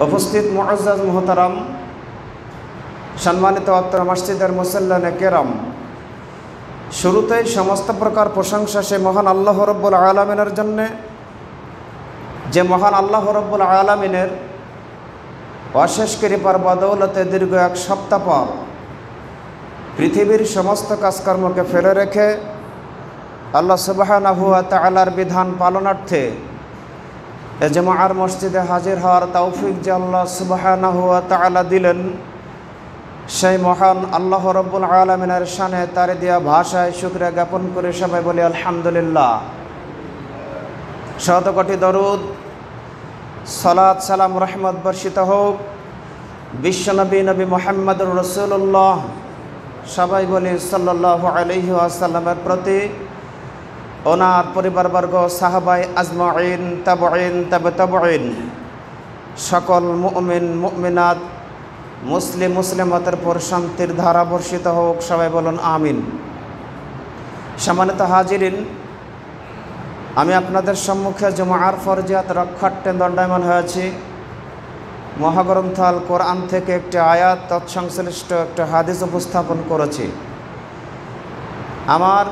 উপস্থিত মুআজ্জাজ মুহতারাম, সম্মানিত অত্র মসজিদের মুসল্লানে কেরাম, শুরুতেই সমস্ত প্রকার প্রশংসা সে মহান আল্লাহ রব্বুল আলামিনের জন্যে, যে মহান আল্লাহ রব্বুল আলামিনের অশেষ কৃপার বদৌলতে দীর্ঘ এক সপ্তাহ পর পৃথিবীর সমস্ত কাজকর্মকে ফেলে রেখে আল্লাহ সুবহানাহু ওয়া তাআলার বিধান পালনার্থে এ জুমার মসজিদে হাজির হওয়ার তৌফিক যে আল্লাহ সুবহানাহু ওয়া তাআলা দিলেন, সেই মহান আল্লাহ রব্বুল আলামিনের শানে তার দেয়া ভাষায় শুকরিয়া জ্ঞাপন করে সবাই বলি আলহামদুলিল্লাহ। শত কোটি দরুদ, সালাত, সালাম, রহমত বর্ষিত হোক বিশ্বনবী নবী মুহাম্মদুর রাসূলুল্লাহ, সবাই বলি সাল্লাল্লাহু আলাইহি ওয়াসাল্লামের প্রতি, ওনার পরিবারবর্গ, সাহাবাই আজমাইন, তাবেঈন, তাবে তাবেঈন, সকল মুমিন মুমিনাত, মুসলিম মুসলিমাতের পর শান্তির ধারা বর্ষিত হোক, সবাই বলুন আমিন। সম্মানিত হাজিরিন, আমি আপনাদের সম্মুখে জুমার ফরজিয়াত রক্ষার্থে দণ্ডায়মান হয়েছি। মহাগ্রন্থ আল কোরআন থেকে একটি আয়াত তৎসংশ্লিষ্ট একটা হাদিস উপস্থাপন করেছি। আমার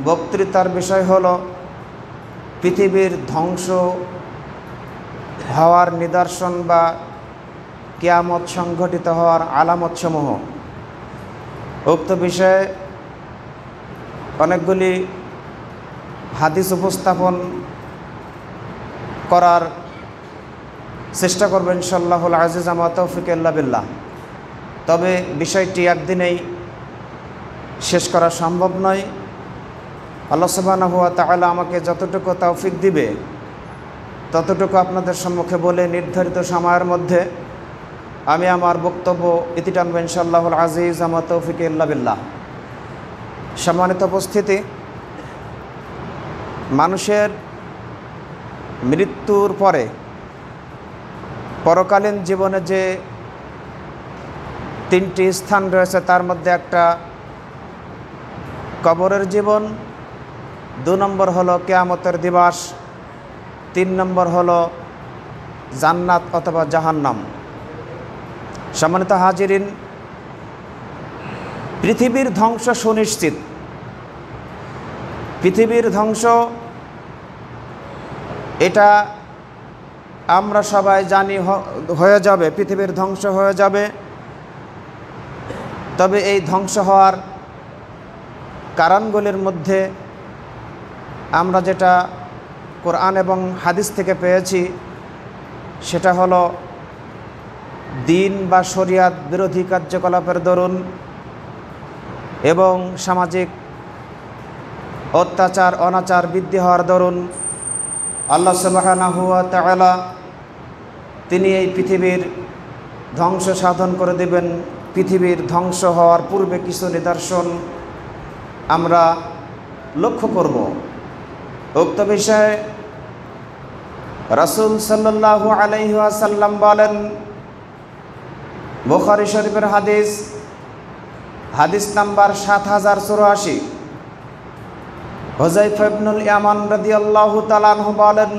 বক্তৃতার বিষয় হল পৃথিবীর ধ্বংস হওয়ার নিদর্শন বা কিয়ামত সংঘটিত হওয়ার আলামতসমূহ। উক্ত বিষয়ে অনেকগুলি হাদিস উপস্থাপন করার চেষ্টা করবেন ইনশাআল্লাহুল আজিজ, আমা তৌফিক ইল্লা বিল্লাহ। তবে বিষয়টি একদিনেই শেষ করা সম্ভব নয়। আল্লাহ সুবহানাহু ওয়া তাআলা আমাকে যতটুকু তৌফিক দিবে ততটুকু আপনাদের সম্মুখে বলে নির্ধারিত সময়ের মধ্যে আমি আমার বক্তব্য ইতি টানবো ইনশাআল্লাহুল আজিজ, আমা তৌফিক ইল্লা বিল্লাহ। সম্মানিত উপস্থিতি, মানুষের মৃত্যুর পরে পরকালীন জীবনে যে তিনটি স্থান রয়েছে, তার মধ্যে একটা কবরের জীবন, 2 নম্বর হলো কিয়ামতের দিবস, 3 নম্বর হলো জান্নাত অথবা জাহান্নাম। সম্মানিত হাজিরিন, পৃথিবীর ধ্বংস সুনিশ্চিত। পৃথিবীর ধ্বংস এটা আমরা সবাই জানি হয়ে যাবে, পৃথিবীর ধ্বংস হয়ে যাবে। তবে এই ধ্বংস হওয়ার কারণগুলির মধ্যে আমরা যেটা কোরআন এবং হাদিস থেকে পেয়েছি সেটা হলো দিন বা শরিয়াত বিরোধী কার্যকলাপের দরুন এবং সামাজিক অত্যাচার অনাচার বৃদ্ধি হওয়ার দরুন আল্লাহ সুবহানাহু ওয়া তাআলা তিনি এই পৃথিবীর ধ্বংস সাধন করে দেবেন। পৃথিবীর ধ্বংস হওয়ার পূর্বে কিছু নিদর্শন আমরা লক্ষ্য করব। উক্ত বিষয়ে রাসূল সাল্লাল্লাহু আলাইহি ওয়াসাল্লাম বলেন, বুখারী শরীফের হাদিস, হাদিস নাম্বার 7084, হুযায়ফা ইবনুল ইয়ামান রাদিয়াল্লাহু তাআলা আনহু বলেন,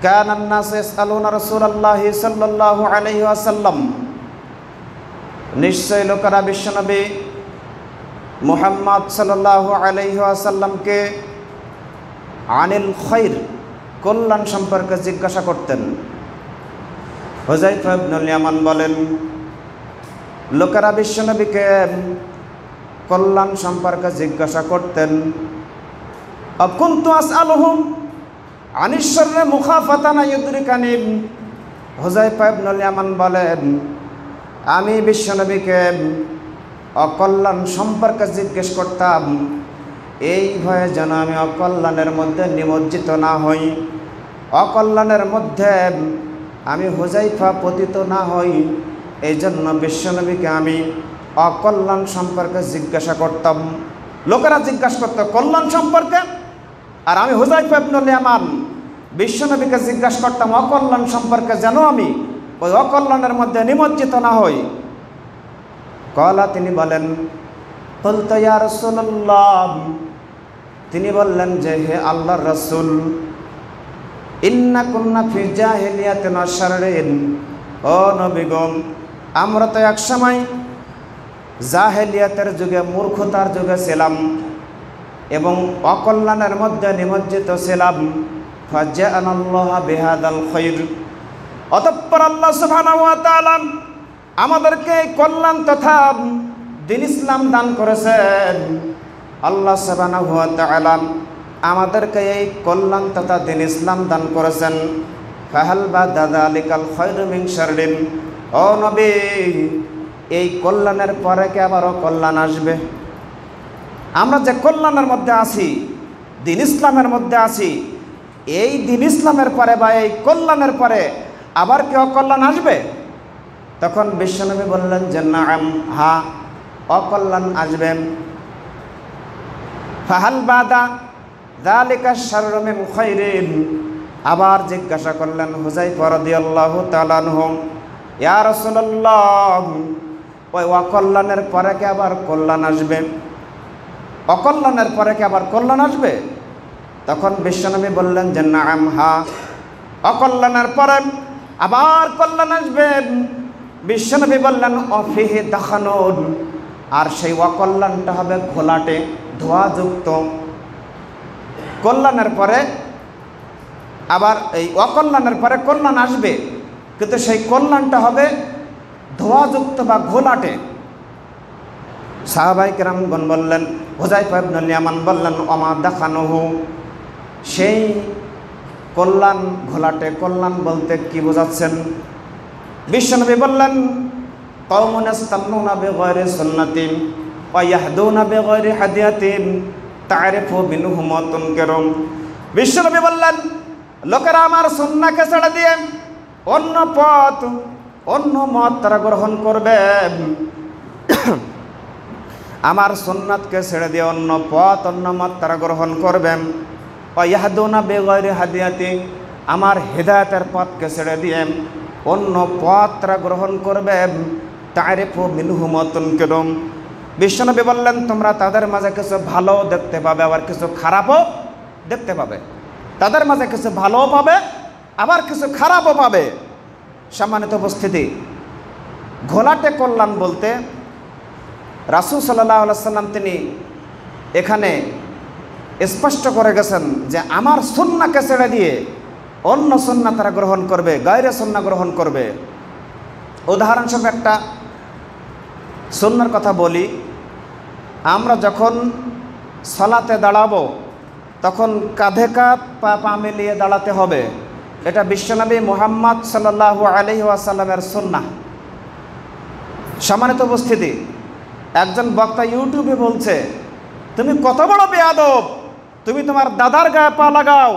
কানান নাস ইয়াসআলুনা রাসূলুল্লাহি সাল্লাল্লাহু আলাইহি ওয়াসাল্লাম, নিশ্চয় লোকেরা বিশ্বনবী মুহাম্মদ সাল্লাল্লাহু আলাইহি ওয়াসাল্লামকে আনিল খায়র, কল্যাণ সম্পর্কে জিজ্ঞাসা করতেন। হুযায়ফা ইবনুল ইয়ামান বলেন, লোকেরা বিশ্বনবীকে কল্যাণ সম্পর্কে জিজ্ঞাসা করতেন। আকুনতু আসআলুহুম আনিশ শাররি মুখাফাতান ইউদরিকানি। হুযায়ফা ইবনুল ইয়ামান বলেন, আমি বিশ্বনবীকে অকল্যাণ সম্পর্কে জিজ্ঞেস করতাম এই ভয়ে যেন আমি অকল্যাণের মধ্যে নিমজ্জিত না হই, অকল্যাণের মধ্যে আমি হুযায়ফা পতিত না হই। এই জন্য বিশ্বনবীকে আমি অকল্যাণ সম্পর্কে জিজ্ঞাসা করতাম। লোকেরা জিজ্ঞাসা করত কল্যাণ সম্পর্কে, আর আমি হুযায়ফা ইবনুল ইয়ামান বিশ্বনবীকে জিজ্ঞাসা করতাম অকল্যাণ সম্পর্কে, যেন আমি ওই অকল্যাণের মধ্যে নিমজ্জিত না হই। কলা, তিনি বলেন, কুলতু ইয়া রাসূলুল্লাহ, তিনি বললেন যে হে আল্লাহর রাসূল, ইন্না কুন্না ফি জাহিলিয়াতিন ওয়া শাররিন, ও নবীগণ আমরা তো এক সময় জাহেলিয়াতের যুগে, মূর্খতার যুগে ছিলাম এবং অকল্যাণের মধ্যে নিমজ্জিত ছিলাম। ফাজাআনাল্লাহু বিহাদাল খায়র, অতঃপর আল্লাহ সুবহানাহু ওয়া তাআলা আমাদেরকে কল্যাণ তথা দ্বীন ইসলাম দান করেছেন। আল্লাহ সুবহানাহু ওয়া তাআলা আমাদেরকে এই কল্যাণ তথা দ্বীন ইসলাম দান করেছেন। ফাহাল বাদা যালিকাল খায়রু মিন শাররিন, ও নবী এই কল্যাণের পরে কি আবারও কল্যাণ আসবে? আমরা যে কল্যাণের মধ্যে আছি, দ্বীন ইসলামের মধ্যে আছি, এই দ্বীন ইসলামের পরে বা এই কল্যাণের পরে আবার কি অকল্যাণ আসবে? তখন বিশ্বনবী বললেন যে নাম, হ্যাঁ অকল্যাণ আসবে। ফাহাল বাদা যালিকা শাররু মিন খায়রিন, আবার জিজ্ঞাসা করলেন হুযায়ফা রাদিয়াল্লাহু তাআলা আনহু, ইয়া রাসূলুল্লাহ ওই অকল্যাণের পরে কি আবার কল্যাণ আসবে? অকল্যাণের পরে কি আবার কল্যাণ আসবে? তখন বিশ্বনবী বললেন যে নাম, হ্যাঁ অকল্যাণের পরে আবার কল্যাণ আসবে। বিশ্বনবী বললেন অফিহি দাখানুন, আর সেই অকল্যাণটা হবে ঘোলাটে, ধোঁয়াযুক্ত। কল্যাণের পরে আবার এই অকল্যাণের পরে কল্যাণ আসবে, কিন্তু সেই কল্যাণটা হবে ধোঁয়াযুক্ত বা ঘোলাটে। সাহাবায়ে কেরামগণ বললেন, হুযায়ফা ইবনুল ইয়ামান বললেন ওমা দাখানুহু, সেই কল্যাণ ঘোলাটে কল্যাণ বলতে কি বোঝাচ্ছেন? বিশ্বনবী বললেন কওমুন ইসতান্নুনা বিগায়রি সুন্নতি ওয়া ইয়াহদুনা বিগায়রি হাদিয়াতিন তা'রিফু মিনহুম ওয়া তুনকিরু। বিশ্বনবী বললেন লোকেরা আমার সুন্নাহকে ছেড়ে দিয়ে অন্য পথ, অন্য মত তারা গ্রহণ করবে। আমার সুন্নাতকে ছেড়ে দিয়ে অন্য পথ, অন্য মত তারা গ্রহণ করবে। ওয়া ইয়াহদুনা বিগায়রি হাদিয়াতি, আমার হিদায়াতের পথকে ছেড়ে দিয়ে অন্য পথ তারা গ্রহণ করবে। তা'রিফু মিনহুম ওয়া তুনকিরু। বিশ্বনবী বললেন তোমরা তাদের মাঝে কিছু ভালো দেখতে পাবে, আবার কিছু খারাপও দেখতে পাবে। তাদের মাঝে কিছু ভালোও পাবে, আবার কিছু খারাপও পাবে। সম্মানিত উপস্থিতি, ঘোলাটে কল্যাণ বলতে রাসূল সাল্লাল্লাহু আলাইহি ওয়াসাল্লাম তিনি এখানে স্পষ্ট করে গেছেন যে আমার সুন্নাহকে ছেড়ে দিয়ে অন্য সুন্নাহ তারা গ্রহণ করবে, গায়রে সুন্নাহ গ্রহণ করবে। উদাহরণস্বরূপ একটা সুন্নাহর কথা বলি। আমরা যখন সালাতে দাঁড়াবো তখন কাঁধে কাঁধ পা মিলিয়ে দাঁড়াতে হবে। এটা বিশ্বনবী মুহাম্মদ সাল্লাল্লাহু আলাইহি ওয়াসাল্লামের সুন্নাহ। সম্মানিত উপস্থিতি, একজন বক্তা ইউটিউবে বলছে তুমি কত বড় বেয়াদব, তুমি তোমার দাদার গায়ে পা লাগাও,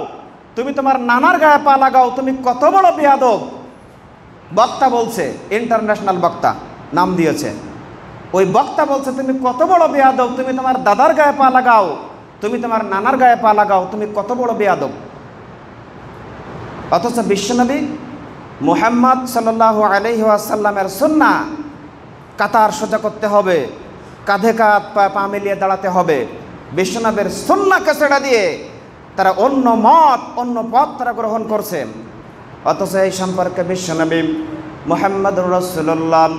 তুমি তোমার নানার গায়ে পা লাগাও, তুমি কত বড় বেয়াদব। বক্তা বলছে, ইন্টারন্যাশনাল বক্তা নাম দিয়েছে। ওই বক্তা বলছে তুমি কত বড় বেয়াদব, তুমি তোমার দাদার গায়ে পা লাগাও, তুমি তোমার নানার গায়ে পা লাগাও, তুমি কত বড় বেয়াদব। অথচ বিশ্বনবী মুহাম্মদ সাল্লাল্লাহু আলাইহি ওয়াসাল্লামের সুন্নাহ কাতার সোজা করতে হবে, কাঁধে কাঁধ পা মিলিয়ে দাঁড়াতে হবে। বিশ্বনবীর সুন্নাহকে ছেড়ে দিয়ে তারা অন্য মত, অন্য পথ তারা গ্রহণ করছে। অথচ এই সম্পর্কে বিশ্বনবী মুহাম্মদুর রাসূলুল্লাহ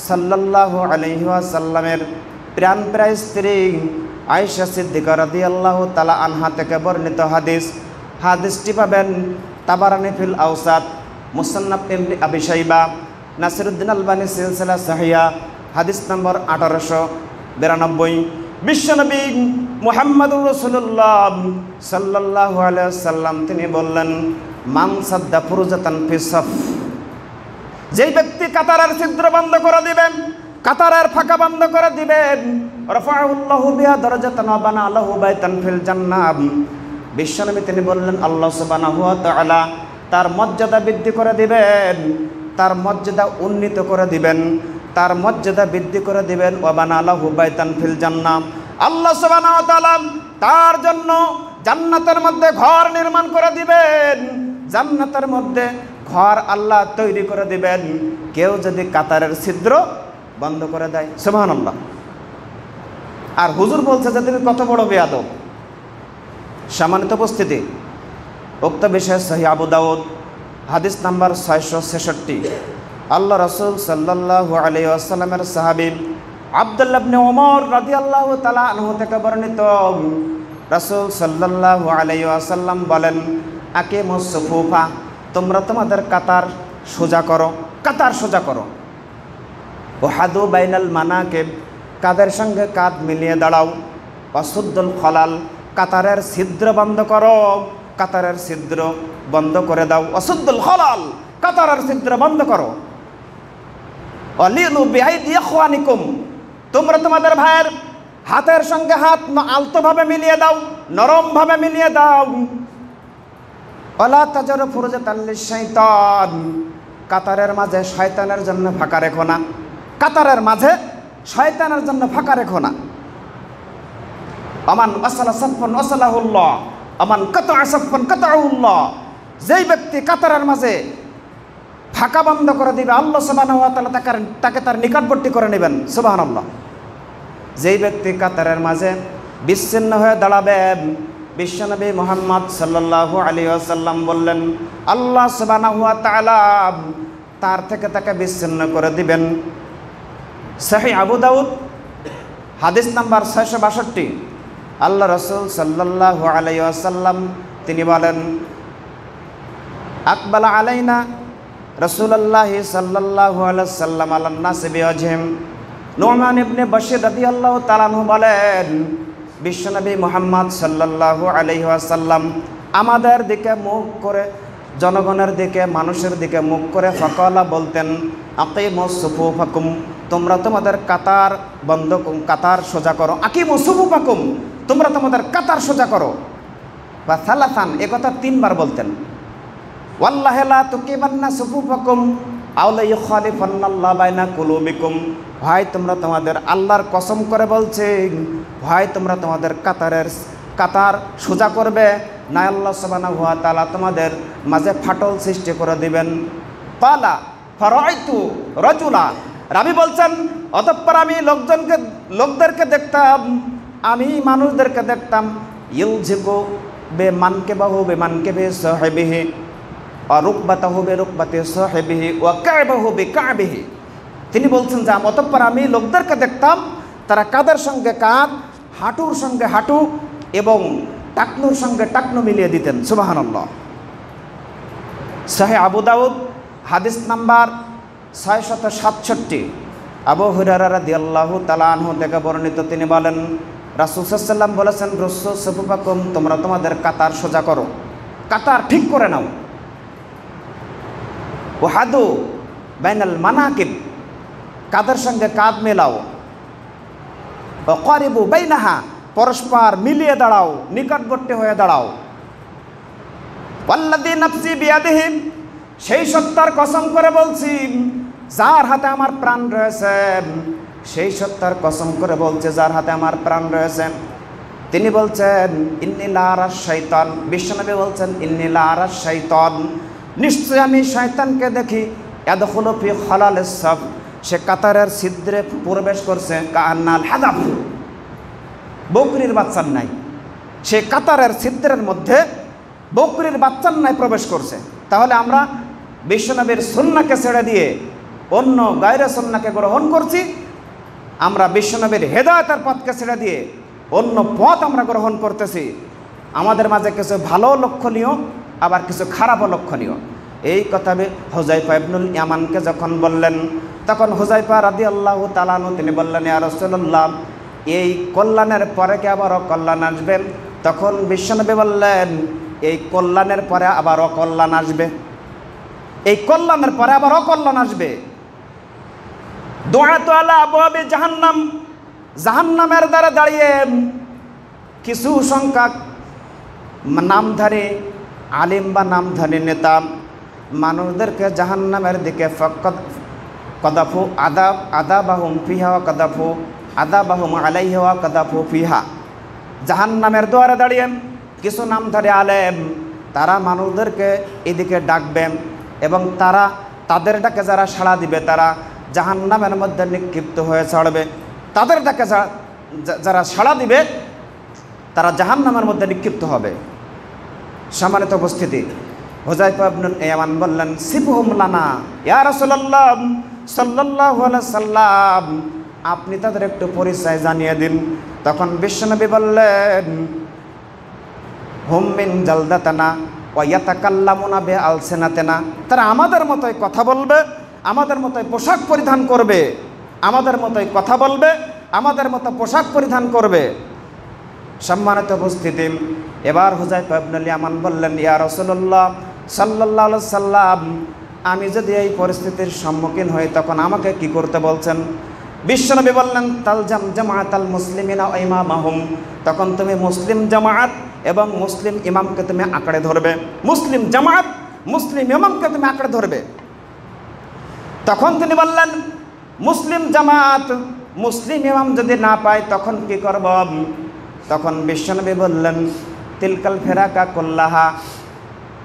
সাল্লাল্লাহু আলাইহি ওয়াসাল্লামের প্রাণপ্রিয় স্ত্রী আয়েশা সিদ্দিকা রাদিয়াল্লাহু তাআলা আনহা থেকে বর্ণিত হাদিস। হাদিসটি পাবেন তাবারানী ফিল আওসাত, মুসান্নাফ ইবনে আবি শাইবা, নাসিরউদ্দিন আলবানী সিলসিলা সাহিহা, হাদিস নম্বর 1892। বিশ্বনবী মুহাম্মদুর রাসূলুল্লাহ সাল্লাল্লাহু আলাইহি ওয়াসাল্লাম তিনি বললেন মান সাদ্দা ফুরজাতান ফিস সাফ, যেই ব্যক্তি কাতারের ছিদ্র বন্ধ করে দিবেন, কাতারের ফাঁকা বন্ধ করে দিবেন, রাফাআহুল্লাহু বিহা দারাজাতান ওয়া বানা লাহু বাইতান ফিল জান্নাহ। বিশ্বনবী তিনি বললেন আল্লাহ সুবহানাহু ওয়া তাআলা তার মর্যাদা বৃদ্ধি করে দিবেন, তার মর্যাদা উন্নীত করে দিবেন, তার মর্যাদা বৃদ্ধি করে দিবেন। ওয়া বানা লাহু বাইতান ফিল জান্নাহ, আল্লাহ সুবহানাহু ওয়া তাআলা তার জন্য জান্নাতের মধ্যে ঘর নির্মাণ করে দিবেন, জান্নাতের মধ্যে ঘর আল্লাহ তৈরি করে দিবেন কেউ যদি কাতারের ছিদ্র বন্ধ করে দেয়। সুবহানাল্লাহ। আর হুজুর বলছে যে তুমি কত বড় বেয়াদব। সম্মানিত উপস্থিতি, উক্ত বিষয়ে সহিহ আবু দাউদ হাদিস নাম্বার 666। আল্লাহ রাসূল সাল্লাল্লাহু আলাইহি ওয়াসাল্লামের সাহাবী আব্দুল্লাহ ইবনে ওমর রাদিয়াল্লাহু তাআলা আনহু থেকে বর্ণিত, রাসূল সাল্লাল্লাহু আলাইহি ওয়াসাল্লাম বলেন, আকিমুস সুফুফা, তোমরা তোমাদের কাতার সোজা করো, কাতার সোজা করো। ওয়াহাদু বাইনাল মানাকিব, কাদের সঙ্গে কাঁধ মিলিয়ে দাঁড়াও। ওয়াসুদ্দুল খলাল, কাতারের ছিদ্র বন্ধ করো, কাতারের ছিদ্র বন্ধ করে দাও। ওয়াসুদ্দুল খলাল, কাতারের ছিদ্র বন্ধ করো। ওয়ালিনু বিআইদি ইখওয়ানিকুম, তোমরা তোমাদের ভাইয়ের হাতের সঙ্গে হাত আলতোভাবে মিলিয়ে দাও, নরমভাবে মিলিয়ে দাও। ওয়ালা তাজারু ফুরজাতাল লিশ-শাইতান, কাতারের মাঝে শয়তানের জন্য ফাঁকা রেখো না, কাতারের মাঝে শয়তানের জন্য ফাঁকা রেখো না। আমান আসালা সাফফান আসালাহুল্লাহ, আমান কাতা'a সাফফান কাতা'াহুল্লাহ, যেই ব্যক্তি কাতারের মাঝে ফাঁকা বন্ধ করে দিবে আল্লাহ সুবহানাহু ওয়া তাআলা তাকে তার নিকটবর্তী করে নেবেন। সুবহানাল্লাহ। যেই ব্যক্তি কাতারের মাঝে বিচ্ছিন্ন হয়ে দাঁড়াবে, বিশ্বনবী মুহাম্মদ সাল্লাল্লাহু আলাইহি ওয়াসাল্লাম বললেন, আল্লাহ সুবহানাহু ওয়া তাআলা তার থেকে তাকে বিচ্ছিন্ন করে দিবেন। সহিহ আবু দাউদ হাদিস নাম্বার 662। আল্লাহ রাসূল সাল্লাল্লাহু আলাইহি ওয়াসাল্লাম তিনি বলেন, আকবালা আলাইনা রাসূলুল্লাহ সাল্লাল্লাহু আলাইহি ওয়াসাল্লাম আলান নাস বিওয়াজহিম। নু'মান ইবনে বাশির রাদিয়াল্লাহু তাআলা আনহু বলেন, বিশ্বনবী মুহাম্মদ সাল্লাল্লাহু আলাইহি ওয়াসাল্লাম আমাদের দিকে মুখ করে, জনগণের দিকে, মানুষের দিকে মুখ করে ফাকালা বলতেন, আকিমুস সুফুফাকুম, তোমরা তোমাদের কাতার বন্ধ, কাতার সোজা করো। আকিমুস সুফুফাকুম, তোমরা তোমাদের কাতার সোজা করো। বা সালাসান, একথা 3 বার বলতেন। ওয়াল্লাহি লা তুকিবান্না সুফুফাকুম আও লা ইউখালিফান্নাল্লাহু বাইনা কুলুবিকুম, ভাই তোমরা তোমাদের আল্লাহর কসম করে বলছে, ভাই তোমরা তোমাদের কাতার সোজা করবে, না আল্লাহ সুবহানাহু ওয়া তাআলা তোমাদের মাঝে ফাটল সৃষ্টি করে দিবেন। পালা ফারাইতু রাজুলা, রাবি বলছেন, অতঃপর আমি লোকদেরকে দেখতাম, আমি মানুষদেরকে দেখতাম, ইউজিকু বিমানকিবাহু বিমানকিবি সাহিবিহি ওয়া রুকবাতাহু বিরুকবাতি সাহিবিহি ওয়া কা'বাহু বিকা'বিহি। তিনি বলছেন যে অতঃপর আমি লোকদেরকে দেখতাম, তারা কাঁধের সঙ্গে কাঁধ, হাঁটুর সঙ্গে হাঁটু এবং টাকনুর সঙ্গে টাকনু মিলিয়ে দিতেন। সুবহানাল্লাহ। সহিহ আবু দাউদ হাদিস নাম্বার 667। আবু হুরায়রা রাদিয়াল্লাহু তাআলা আনহু থেকে বর্ণিত, তিনি বলেন, রাসূল সাল্লাল্লাহু আলাইহি ওয়াসাল্লাম বলেছেন, রুসু সুফুফাকুম, তোমরা তোমাদের কাতার সোজা করো, কাতার ঠিক করে নাও। ওয়াহাদু বাইনাল মানাকিব, কাঁধের সঙ্গে কাঁধ মেলাও। ওয়াকারিবু বাইনাহা, পরস্পর মিলিয়ে দাঁড়াও, নিকটবর্তী হয়ে দাঁড়াও। ওয়াল্লাযী নাফসি বিয়াদিহি, সেই সত্তার কসম করে বলছি যার হাতে আমার প্রাণ রয়েছে, সেই সত্তার কসম করে বলছে যার হাতে আমার প্রাণ রয়েছে। তিনি বলছেন, ইন্নী লা আরাশ শাইতান, বিশ্বনবী বলছেন, ইন্নী লা আরাশ শাইতান, নিশ্চয় আমি শয়তানকে দেখি, ইয়াদখুলু ফি খালালিস সাফ, সে কাতারের ছিদ্রে প্রবেশ করছে, কাআন্নাল হাদাফ, বকরির বাচ্চার নাই, সে কাতারের ছিদ্রের মধ্যে বকরির বাচ্চার নাই প্রবেশ করছে। তাহলে আমরা বিশ্বনবীর সুন্নাহকে ছেড়ে দিয়ে অন্য গায়রে সুন্নাহকে গ্রহণ করছি, আমরা বিশ্বনবীর হেদায়েতের পথকে ছেড়ে দিয়ে অন্য পথ আমরা গ্রহণ করতেছি। আমাদের মাঝে কিছু ভালো লক্ষণীয়, আবার কিছু খারাপও লক্ষণীয়। এই কথা হুযায়ফা ইবনুল ইয়ামানকে যখন বললেন, তখন হুযায়ফা রাদিয়াল্লাহু তাআলা আনহু তিনি বললেন, ইয়া রাসূলুল্লাহ, এই কল্যাণের পরে কি আবার অকল্যাণ আসবে? তখন বিশ্বনবী বললেন, এই কল্যাণের পরে আবার অকল্যাণ আসবে, এই কল্যাণের পরে আবার অকল্যাণ আসবে। দুআতু আলা আবওয়াবি জাহান্নাম, জাহান্নামের দ্বারা দাঁড়িয়ে কিছু সংখ্যক নামধারী আলিম বা নামধারী নেতা মানুষদেরকে জাহান্নামের দিকে কদাফু আদাবাহুম ফিহা ওয়া কদাফু আদাবাহুম আলাইহা ওয়া কদাফু ফিহা, জাহান্নামের দ্বারে দাঁড়িয়ে কিছু নামধারী আলেম তারা মানুষদেরকে এদিকে ডাকবেন এবং তাদের ডাকে যারা সাড়া দিবে তারা জাহান্নামের মধ্যে নিক্ষিপ্ত হয়ে ছাড়বে, তাদের ডাকে যারা সাড়া দিবে তারা জাহান্নামের মধ্যে নিক্ষিপ্ত হবে। সম্মানিত উপস্থিতি, হুযায়ফা ইবনে ইয়ামান বললেন, সিফহুম লানা ইয়া রাসূলুল্লাহ সাল্লাল্লাহু আলাইহি সাল্লাম, আপনি তাদের একটু পরিচয় জানিয়ে দিন। তখন বিশ্বনবী বললেন, হুম মিন জালদাতানা ওয়া ইয়াতাকাল্লামুনা বিআলসিনাতিনা, তারা আমাদের মতোই কথা বলবে, আমাদের মতোই পোশাক পরিধান করবে, আমাদের মতোই কথা বলবে, আমাদের মতো পোশাক পরিধান করবে। সম্মানিত উপস্থিতি, এবার হুযায়ফা ইবনে ইয়ামান বললেন, ইয়া রাসূলুল্লাহ সাল্লাল্লাহু আলাইহি সাল্লাম, আমি যদি এই পরিস্থিতির সম্মুখীন হই তখন আমাকে কি করতে বলছেন? বিশ্বনবী বললেন, তালজাম জামাআতাল মুসলিমিনা ওয়া ইমামাহুম, তখন তুমি মুসলিম জামাআত এবং মুসলিম ইমামকে তুমি আঁকড়ে ধরবে। মুসলিম জামাআত, মুসলিম ইমামকে তুমি আঁকড়ে ধরবে। তখন তিনি বললেন, মুসলিম জামাআত, মুসলিম ইমাম যদি না পায় তখন কি করব? তখন বিশ্বনবী বললেন, তিলকাল ফেরাকা কুল্লাহা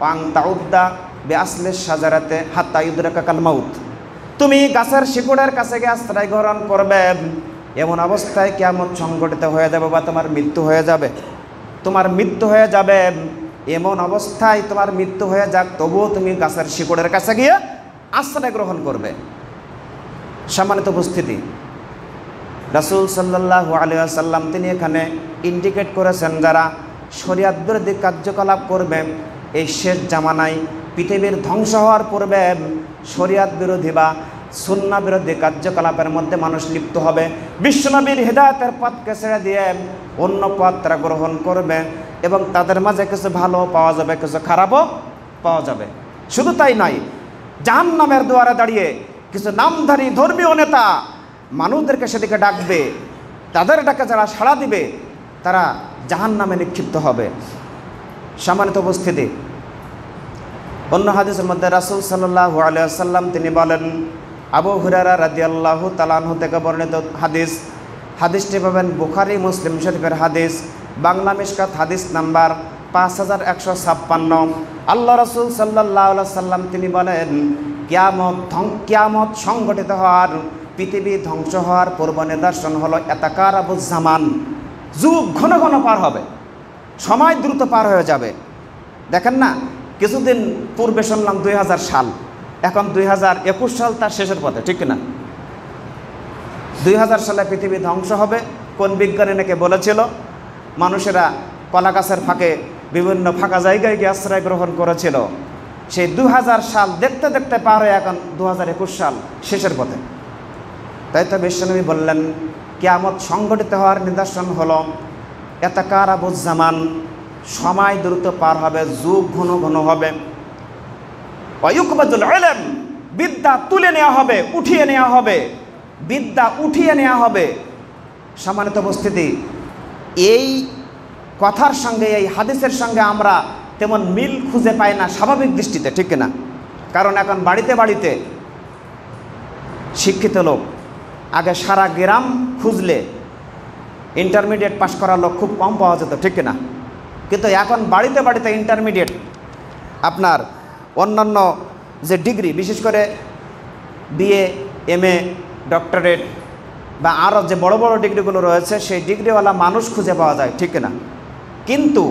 পাং তাউদ্দা বিআসলি শাজারাতে হাত্তা ইউদরাকাল মাউত, তুমি গাছের শিকড়ের কাছে গিয়ে আশ্রয় গ্রহণ করবে, এমন অবস্থায় কিয়ামত সংঘটিত হয়ে যাবে বা তোমার মৃত্যু হয়ে যাবে, তোমার মৃত্যু হয়ে যাবে। এমন অবস্থায় তোমার মৃত্যু হয়ে যাক, তবুও তুমি গাছের শিকড়ের কাছে গিয়ে আশ্রয় গ্রহণ করবে। সম্মানিত উপস্থিতি, রাসূল সাল্লাল্লাহু আলাইহি ওয়াসাল্লাম তিনি এখানে ইন্ডিকেট করেছেন, যারা শরীয়ত বিরোধী কার্যকলাপ করবে এই শেষ জামানায়, পৃথিবীর ধ্বংস হওয়ার পূর্বে শরীয়ত বিরোধী বা সুন্নাহ বিরোধী কার্যকলাপের মধ্যে মানুষ লিপ্ত হবে। বিশ্বনবীর হিদায়াতের পথকে ছেড়ে দিয়ে অন্য পথ তারা গ্রহণ করবে এবং তাদের মাঝে কিছু ভালো পাওয়া যাবে, কিছু খারাপও পাওয়া যাবে। শুধু তাই নয়, জাহান্নামের দুয়ারে দাঁড়িয়ে কিছু নামধারী ধর্মীয় নেতা মানুষদেরকে সেদিকে ডাকবে, তাদের ডাকে যারা সাড়া দিবে তারা জাহান্নামে নিক্ষিপ্ত হবে। সম্মানিত উপস্থিতি, অন্য হাদিসের মধ্যে রাসূল সাল্লাল্লাহু আলাইহি ওয়াসাল্লাম তিনি বলেন, আবু হুরায়রা রাদিয়াল্লাহু তাআলা আনহু থেকে বর্ণিত হাদিস, হাদিসটি পাবেন বুখারী মুসলিম শরীফের হাদিস, বাংলা মিশকাত হাদিস নাম্বার 5156। আল্লাহ রাসূল সাল্লাল্লাহু আলাইহি ওয়াসাল্লাম তিনি বলেন, কিয়ামত সংঘটিত হওয়ার, পৃথিবী ধ্বংস হওয়ার পূর্ব নিদর্শন হলো ইয়াতাকারাবুজ জামান, যুগ ঘন ঘন পার হবে, সময় দ্রুত পার হয়ে যাবে। দেখেন না, কিছুদিন পূর্বে শুনলাম 2000 সাল, এখন 2021 সাল তার শেষের পথে, ঠিক না? 2000 সালে পৃথিবী ধ্বংস হবে। কোন বিজ্ঞানী নাকি বলেছিল, মানুষেরা কলা গাছের ফাঁকে বিভিন্ন ফাঁকা জায়গায় গিয়ে আশ্রয় গ্রহণ করেছিল। সেই 2000 সাল দেখতে দেখতে পার হয়ে এখন 2021 সাল শেষের পথে। তাই তো বিশ্বনবী বললেন, কিয়ামত সংঘটিত হওয়ার নিদর্শন হলো ইয়াতাকারাবুজ জামান, সময় দ্রুত পার হবে, যুগ ঘন ঘন হবে। ওয়ায়ুকবাজুল ইলম, বিদ্যা তুলে নেওয়া হবে, উঠিয়ে নেওয়া হবে, বিদ্যা উঠিয়ে নেওয়া হবে। সম্মানিত উপস্থিতি, এই কথার সঙ্গে, এই হাদিসের সঙ্গে আমরা তেমন মিল খুঁজে পাই না স্বাভাবিক দৃষ্টিতে, ঠিক না? কারণ এখন বাড়িতে বাড়িতে শিক্ষিত লোক, আগে সারা গ্রাম খুঁজলে ইন্টারমিডিয়েট পাস করা লোক খুব কম পাওয়া যেত, ঠিক না? কিন্তু এখন বাড়িতে বাড়িতে ইন্টারমিডিয়েট, আপনার অন্যান্য যে ডিগ্রি, বিশেষ করে বিএ, এমএ, ডক্টরেট বা আরও যে বড় বড় ডিগ্রিগুলো রয়েছে, সেই ডিগ্রিওয়ালা মানুষ খুঁজে পাওয়া যায়, ঠিক না? কিন্তু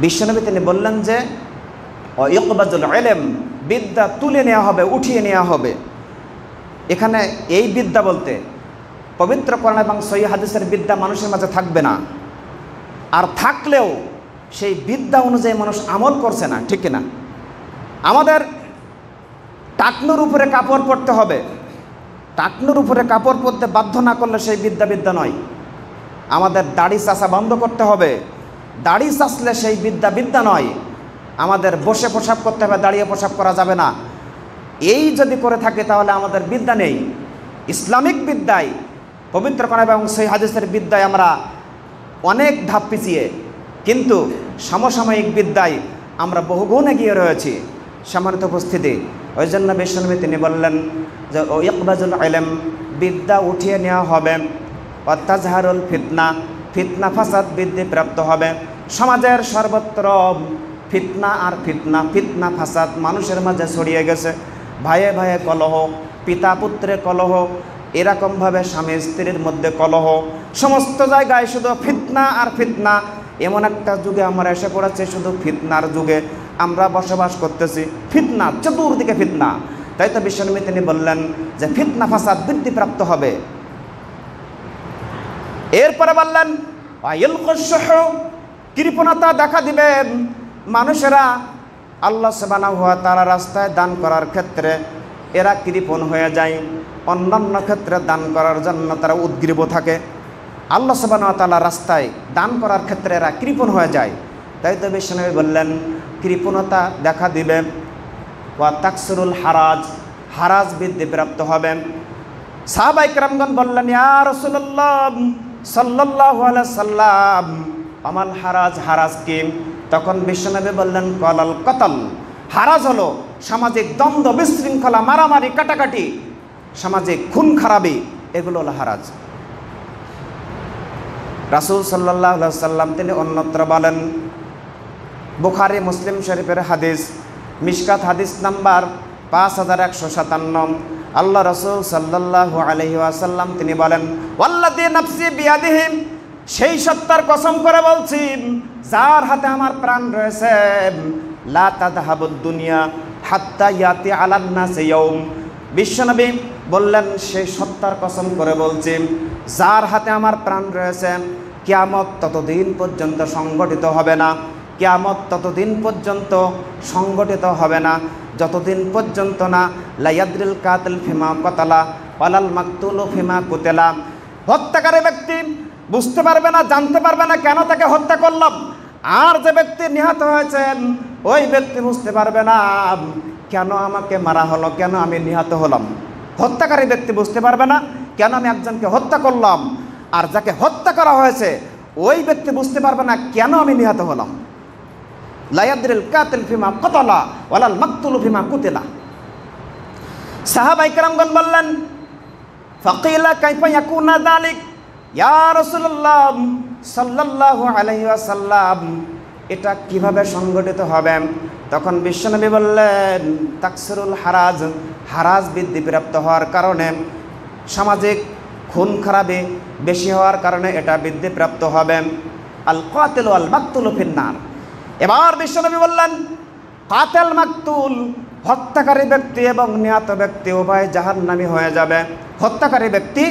বিশ্বনবী তিনি বললেন যে ইকবাজুল ইলম, বিদ্যা তুলে নেওয়া হবে, উঠিয়ে নেওয়া হবে। এখানে এই বিদ্যা বলতে পবিত্র কোরআন এবং সহিহ হাদিসের বিদ্যা মানুষের মাঝে থাকবে না, আর থাকলেও সেই বিদ্যা অনুযায়ী মানুষ আমল করছে না, ঠিক না? আমাদের টাকনুর উপরে কাপড় পরতে হবে, টাকনুর উপরে কাপড় পরতে বাধ্য না করলে সেই বিদ্যা নয়। আমাদের দাড়ি চাষা বন্ধ করতে হবে, দাড়ি চাষলে সেই বিদ্যা নয়। আমাদের বসে প্রসাব করতে হবে, দাঁড়িয়ে প্রসাব করা যাবে না। এই যদি করে থাকে তাহলে আমাদের বিদ্যা নেই। ইসলামিক বিদ্যায়, পবিত্র কোরআন এবং সহিহ হাদিসের বিদ্যায় আমরা অনেক ধাপ পিছিয়ে, কিন্তু সমসাময়িক বিদ্যায় আমরা বহুগুণ এগিয়ে রয়েছি। সম্মানিত উপস্থিতি, ওই জন্য বিশ্বনবী তিনি বললেন যে ইকবাজুল ইলম, বিদ্যা উঠিয়ে নেওয়া হবে। অত্যাজহারুল ফিতনা, ফিতনা ফাসাদ বৃদ্ধি প্রাপ্ত হবে। সমাজের সর্বত্র ফিতনা আর ফিতনা ফাসাদ মানুষের মাঝে ছড়িয়ে গেছে। ভাইয়ে ভাইয়ে কলহ, পিতা পুত্রে কলহ, এরকমভাবে স্বামী স্ত্রীর মধ্যে কলহ, সমস্ত জায়গায় শুধু ফিতনা আর ফিতনা। এমন একটা যুগে আমরা এসে পড়েছে, শুধু ফিতনার যুগে আমরা বসবাস করতেছি। ফিতনা, চতুর্দিকে ফিতনা। তাই তো বিশ্বনবী তিনি বললেন যে ফিতনা ফাসাদ বৃদ্ধিপ্রাপ্ত হবে। এরপরে বললেন কৃপণতা দেখা দিবে। মানুষেরা আল্লাহ সুবহানাহু ওয়া তাআলা রাস্তায় দান করার ক্ষেত্রে এরা কৃপণ হয়ে যায়, অন্যান্য ক্ষেত্রে দান করার জন্য তারা উদ্গ্রীব থাকে। আল্লাহ সুবহানাহু ওয়া তাআলা রাস্তায় দান করার ক্ষেত্রে এরা কৃপণ হয়ে যায়। তাই তো বিশ্বনবী বললেন কৃপণতা দেখা দিবে। ওয়া তাকসুরুল হারাজ, হারাজ বৃদ্ধিপ্রাপ্ত হবে। সাহাবায়ে কেরামগণ বললেন ইয়া রাসূলুল্লাহ সাল্লাল্লাহু আলাইহি সাল্লাম আমাল হারাজ, হারাজ কি? তখন বিশ্বনবী বললেন কলাল কতল, হারাজ হলো সামাজিক দ্বন্দ্ব, বিশৃঙ্খলা, মারামারি, কাটাকাটি, সামাজিক খুন খারাপি, এগুলো হলো হারাজ। রাসূল সাল্লাল্লাহু আলাইহি সাল্লাম তিনি অন্যত্র বলেন, বুখারী মুসলিম শরীফের হাদিস, মিশকাত হাদিস নাম্বার 5157, আল্লাহ রাসূল সাল্লাল্লাহু আলাইহি ওয়াসাল্লাম তিনি বলেন ওয়াল্লাযী নাফসি বিয়াদিহি, সেই সত্তার কসম করে বলছি যার হাতে আমার প্রাণ রয়েছে, লা তাযহাবুদ দুনিয়া হাত্তা ইয়াতি আলান নাসি ইয়াউম। বিশ্বনবী বললেন সেই সত্তার কসম করে বলছি যার হাতে আমার প্রাণ রয়েছে, কিয়ামত ততদিন পর্যন্ত সংগঠিত হবে না, কিয়ামত ততদিন পর্যন্ত সংগঠিত হবে না যতদিন পর্যন্ত না লায়াদ্রিল কাতিল ফিমা কতালা ওয়ালাল মাকতুলু ফিমা কুতিলা, হত্যাকারী ব্যক্তি বুঝতে পারবে না, জানতে পারবে না কেন তাকে হত্যা করলাম, আর যে ব্যক্তি নিহত হয়েছেন ওই ব্যক্তি বুঝতে পারবে না কেন আমাকে মারা হলো, কেন আমি নিহত হলাম। হত্যাকারী ব্যক্তি বুঝতে পারবে না কেন আমি একজনকে হত্যা করলাম, আর যাকে হত্যা করা হয়েছে ওই ব্যক্তি বুঝতে পারবে না কেন আমি নিহত হলাম। লায়াদ্রিল কাতিল ফিমা কতালা ওয়ালাল মাকতুলু ফিমা কুতিলা। সাহাবায়ে কেরামগণ বললেন ফাকিলা কাইফা ইয়াকুনা যালিক ইয়া রাসূলুল্লাহ সাল্লাল্লাহু আলাইহি ওয়াসাল্লাম, এটা কিভাবে সংগঠিত হবে? তখন বিশ্বনবী বললেন তাকসিরুল হারাজ, হারাজ বৃদ্ধিপ্রাপ্ত হওয়ার কারণে, সামাজিক খুন খারাপি বেশি হওয়ার কারণে এটা বৃদ্ধিপ্রাপ্ত হবে। আল কাতিল ওয়াল মাকতুলু ফিন্নার। এবার বিশ্বনবী বললেন কাতিল মাকতুল, হত্যাকারী ব্যক্তি এবং নিহত ব্যক্তি উভয় জাহান্নামী হয়ে যাবে। হত্যাকারী ব্যক্তি,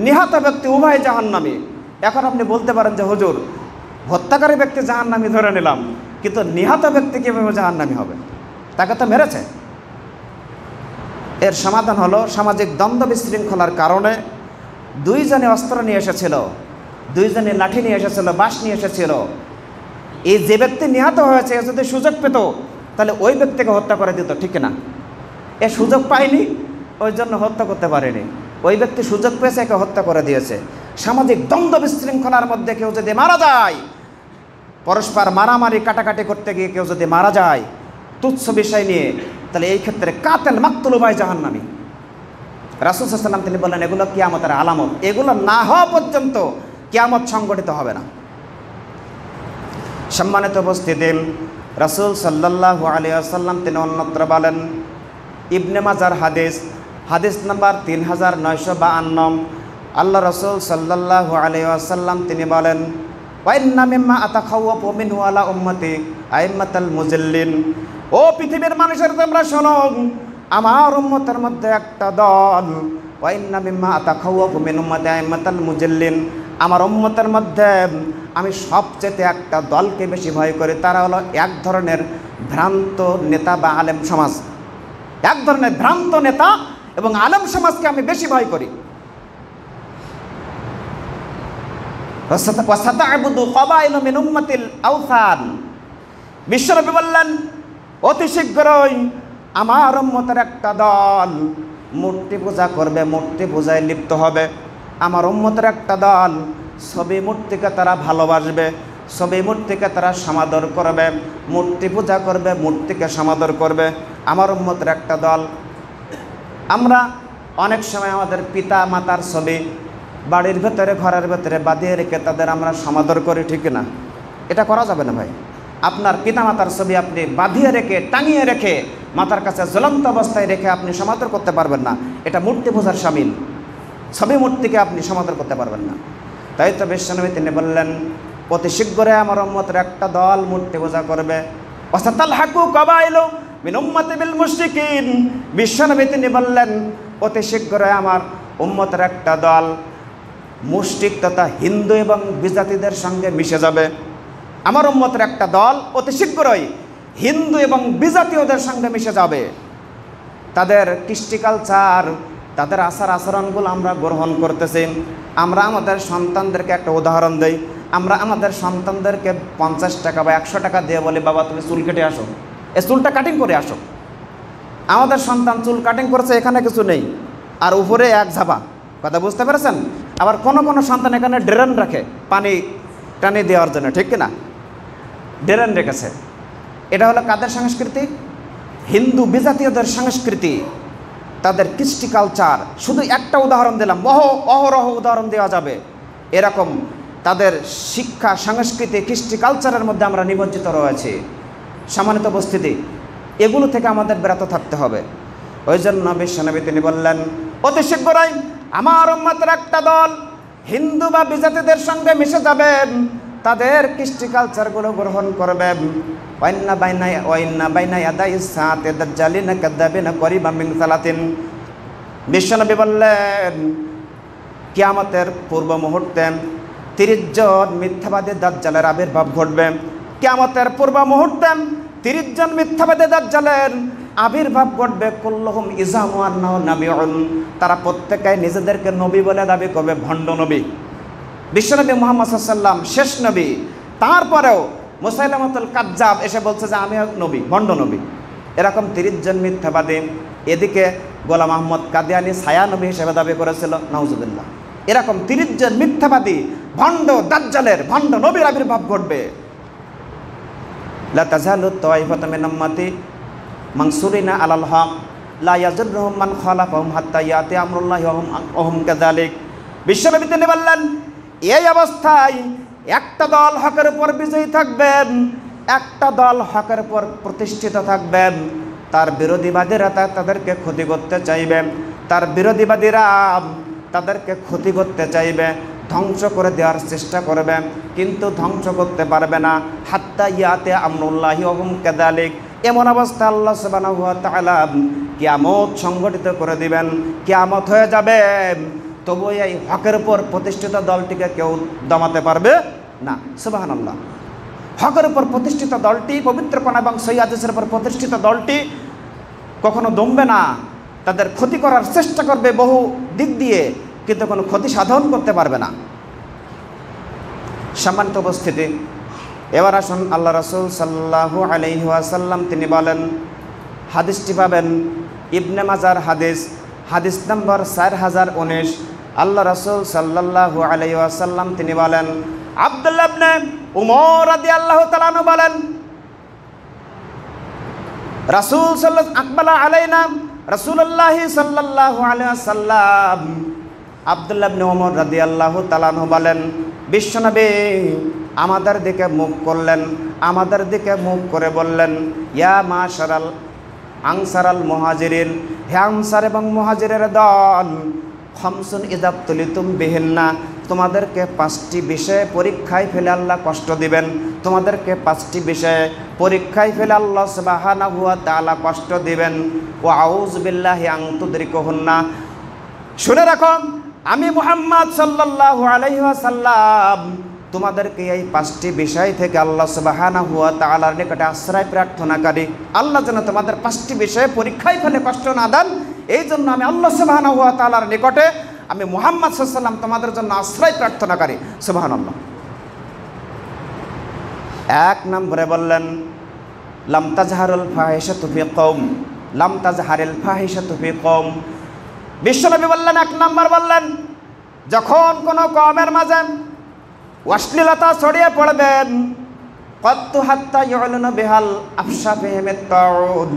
নিহত ব্যক্তি উভয় জাহান্নামী। এখন আপনি বলতে পারেন যে হুজুর হত্যাকারী ব্যক্তি জাহান্নামী ধরে নিলাম, কিন্তু নিহত ব্যক্তি কীভাবে জাহান্নামী হবে? তাকে তো মেরেছে। এর সমাধান হলো সামাজিক দ্বন্দ্ব বিশৃঙ্খলার কারণে দুইজনে অস্ত্র নিয়ে এসেছিল, দুইজনে লাঠি নিয়ে এসেছিল, বাঁশ নিয়ে এসেছিল। এই যে ব্যক্তি নিহত হয়েছে যদি সুযোগ পেত তাহলে ওই ব্যক্তিকে হত্যা করে দিত, ঠিক না? এ সুযোগ পায়নি, ওই জন্য হত্যা করতে পারেনি। ওই ব্যক্তি সুযোগ পেয়েছে, একে হত্যা করে দিয়েছে। সামাজিক দ্বন্দ্ব বিশৃঙ্খলার মধ্যে কেউ যদি মারা যায়, পরস্পর মারামারি কাটাকাটি করতে গিয়ে কেউ যদি মারা যায় তুচ্ছ বিষয় নিয়ে, তাহলে এই ক্ষেত্রে কাতিল মাকতুল উভয় জাহান্নামী। রাসূল সাল্লাল্লাহু আলাইহি ওয়াসাল্লাম তিনি বললেন এগুলো কিয়ামতের আলামত, এগুলো না হওয়া পর্যন্ত কিয়ামত সংগঠিত হবে না। সম্মানিত উপস্থিতি, রাসূল সাল্লাল্লাহু আলাইহি ওয়াসাল্লাম তিনি অন্যত্র বলেন, ইবনে মাজার হাদিস, হাদিস নাম্বার 3952, আল্লাহ রাসূল সাল্লাল্লাহু আলাইহি ওয়াসাল্লাম তিনি বলেন ওয়া ইন্না মিম্মা আতাখাওয়াফু মিনহু আলা উম্মতি আইম্মাতাল মুজাল্লিন। ও পৃথিবীর মানুষের তোমরা শোনো, আমার উম্মতের মধ্যে একটা দল, ওয়া ইন্না মিম্মা আতাখাওয়াফু মিন উম্মতি আইম্মাতাল মুজাল্লিন, আমার উম্মতের মধ্যে আমি সবচেয়ে একটা দলকে বেশি ভয় করি, তারা হলো এক ধরনের ভ্রান্ত নেতা বা আলেম সমাজ। এক ধরনের ভ্রান্ত নেতা এবং আলেম সমাজকে আমি বেশি ভয় করি। বিশ্বনবী বললেন অতি শীঘ্রই আমার উম্মতের একটা দল মূর্তি পূজা করবে, মূর্তি পূজায় লিপ্ত হবে। আমার উম্মতের একটা দল ছবি মূর্তিকে তারা ভালোবাসবে, ছবি মূর্তিকে তারা সমাদর করবে, মূর্তি পূজা করবে, মূর্তিকে সমাদর করবে। আমার উম্মতের একটা দল, আমরা অনেক সময় আমাদের পিতা মাতার ছবি বাড়ির ভেতরে, ঘরের ভেতরে বাঁধিয়ে রেখে তাদের আমরা সমাদর করি, ঠিক না? এটা করা যাবে না ভাই। আপনার পিতা মাতার ছবি আপনি বাঁধিয়ে রেখে, টাঙিয়ে রেখে, মাতার কাছে জ্বলন্ত অবস্থায় রেখে আপনি সমাদর করতে পারবেন না। এটা মূর্তি পূজার শামিল। ছবি মূর্তিকে আপনি সমাদর করতে পারবেন না। তাই তো বিশ্বনবী তিনি বললেন অতি শীঘ্রই আমার উম্মতের একটা দল মূর্তি পূজা করবে। ওয়াসাতালহাকু কাবাইলু মিন উম্মতি বিল মুশরিকিন, বিশ্বনবী তিনি বললেন অতি শীঘ্রই আমার উম্মতের একটা দল মুশরিক তথা হিন্দু এবং বিজাতিদের সঙ্গে মিশে যাবে। আমার উম্মতের একটা দল অতি শীঘ্রই হিন্দু এবং বিজাতীয়দের সঙ্গে মিশে যাবে। তাদের কৃষ্টি কালচার, তাদের আচার আচরণগুলো আমরা গ্রহণ করতেছি। আমরা আমাদের সন্তানদেরকে একটা উদাহরণ দেই, আমরা আমাদের সন্তানদেরকে 50 টাকা বা 100 টাকা দিয়ে বলি, বাবা তুমি চুল কেটে আসো, এই চুলটা কাটিং করে আসো। আমাদের সন্তান চুল কাটিং করছে, এখানে কিছু নেই, আর উপরে এক ঝাপা, কথা বুঝতে পেরেছেন? আবার কোনো কোনো সন্তান এখানে ড্রেন রাখে পানি টানি দেওয়ার জন্য, ঠিক কিনা? ড্রেন রেখেছে। এটা হলো কাদের সংস্কৃতি? হিন্দু বিজাতীয়দের সংস্কৃতি, তাদের কৃষ্টি কালচার। শুধু একটা উদাহরণ দিলাম, অহরহ উদাহরণ দেওয়া যাবে। এরকম তাদের শিক্ষা, সংস্কৃতি, কৃষ্টি কালচারের মধ্যে আমরা নিমজ্জিত রয়েছি। সম্মানিত উপস্থিতি, এগুলো থেকে আমাদের বিরত থাকতে হবে। ওই জন্য বিশ্বনবী তিনি বললেন অতি শীঘ্রই আমার উম্মতের একটা দল হিন্দু বা বিজাতিদের সঙ্গে মিশে যাবেন, তাদের কৃষ্টি কালচারগুলো গ্রহণ করবেন। ওয়াইন্না বাইনা ইয়াদাই সাআতি দাজ্জালিনা কাযাবিনা করিবা মিন সালাতিন, বিশ্বনবী বললেন কিয়ামতের পূর্ব মুহূর্তে 30 জন মিথ্যাবাদী দাজ্জালের আবির্ভাব ঘটবে। কিয়ামতের পূর্ব মুহূর্তে 30 জন মিথ্যাবাদী দাজ্জালের আবির্ভাব ঘটবে। কুল্লুহুম ইজামু আন্নাহু নাবিয়ুন, তারা প্রত্যেকেই নিজেদেরকে নবী বলে দাবি করবে, ভণ্ড নবী। বিশ্বনবী মুহাম্মদ সাল্লাল্লাহু আলাইহি ওয়াসাল্লাম শেষ নবী, তারপরেও মুসাইলামাতুল কাজ্জাব এসে বলছে যে আমি নবী, ভণ্ড নবী। এরকম 30 জন মিথ্যাবাদী। এদিকে গোলাম আহমদ কাদিয়ানি ছায়া নবী হিসেবে দাবি করেছিল, নাউজুবিল্লাহ। এরকম 30 জন মিথ্যাবাদী ভণ্ড দাজ্জালের, ভণ্ড নবীর আবির্ভাব ঘটবে। লা তাজালু তাইফাতুম মিন উম্মতি মানসুরিনা আলাল হক লা ইয়াজুরুহুম মান খালাফাহুম হাত্তা ইয়াতি আমরুল্লাহি ওয়া হুম কাযালিক। বিশ্বনবী তিনি বললেন এই অবস্থায় একটা দল হকের উপর বিজয়ী থাকবেন, একটা দল হকের উপর প্রতিষ্ঠিত থাকবেন। তার বিরোধীবাদীরা তাদেরকে ক্ষতি করতে চাইবে, তার বিরোধীবাদীরা তাদেরকে ক্ষতি করতে চাইবে, ধ্বংস করে দেওয়ার চেষ্টা করবে, কিন্তু ধ্বংস করতে পারবে না। হাত্তা ইয়াতে আমরুল্লাহি ওয়া হুম কাযালিক, এমন অবস্থা আল্লাহ সুবহানাহু ওয়া তাআলা কিয়ামত সংগঠিত করে দিবেন। কিয়ামত হয়ে যাবে, তবু এই হকের উপর প্রতিষ্ঠিত দলটিকে কেউ দমাতে পারবে না। সুবহানাল্লাহ। হকের উপর প্রতিষ্ঠিত দলটি, পবিত্র কোরআন এবং সহিহ হাদিসের উপর প্রতিষ্ঠিত দলটি কখনো দমবে না। তাদের ক্ষতি করার চেষ্টা করবে বহু দিক দিয়ে, কিন্তু কোনো ক্ষতি সাধন করতে পারবে না। সম্মানিত উপস্থিতি, এবার আসুন আল্লাহ রাসূল সাল্লাল্লাহু আলাইহি ওয়াসাল্লাম তিনি বলেন, হাদিসটি পাবেন ইবনে মাজার হাদিস, হাদিস নম্বর 4019। আল্লাহ রাসূল সাল্লাল্লাহু আলাইহি ওয়াসাল্লাম তিনি বলেন, আব্দুল্লাহ ইবনে উমর রাদিয়াল্লাহু তাআলা আনহু বলেন, রাসূল সাল্লাল্লাহু আকবালা আলাইনা রাসূলুল্লাহ সাল্লাল্লাহু আলাইহি ওয়াসাল্লাম, আব্দুল্লাহ ইবনে উমর রাদিয়াল্লাহু তাআলা আনহু বলেন, বিশ্বনবী আমাদের দিকে মুখ করলেন, আমাদের দিকে মুখ করে বললেন, ইয়া মাশারাল আনসারাল মুহাজিরিন, হে আনসার এবং মুহাজিরের দল, খামসুন ইযা তুলিতুম বিহিন্না, তোমাদেরকে 5টি বিষয়ে পরীক্ষায় ফেলে আল্লাহ কষ্ট দিবেন। তোমাদেরকে 5টি বিষয়ে পরীক্ষায় ফেলে আল্লাহ সুবহানাহু ওয়া তাআলা কষ্ট দিবেন। ওয়া আউযু বিল্লাহি আন তুদরিকুহুন্না, শুনে রাখো আমি মুহাম্মদ সাল্লাল্লাহু আলাইহি ওয়াসাল্লাম তোমাদেরকে এই 5টি বিষয় থেকে আল্লাহ সুবহানাহু ওয়া তাআলার নিকটে আশ্রয় প্রার্থনাকারী। আল্লাহ যেন তোমাদের 5টি বিষয়ে পরীক্ষায় ফেলে কষ্ট না দেন, এই জন্য আমি আল্লাহ সুবহানাহু ওয়া তাআলার নিকটে, আমি মুহাম্মদ সাল্লাল্লাহু আলাইহি ওয়াসাল্লাম তোমাদের জন্য আশ্রয় প্রার্থনাকারী। সুবহানাল্লাহ। 1 নম্বরে বললেন, লাম তাজহারুল ফাহিশাতু ফি কওম, লাম তাজহারিল ফাহিশাতু ফি কওম। বিশ্বনবী বললেন, 1 নম্বর বললেন, যখন কোনো কওমের মাঝে অশ্লীলতা ছড়িয়ে পড়বেন, কত্তু হাত্তা ইউলুনা বিহাল আফশা ফিহিমিত তাউন,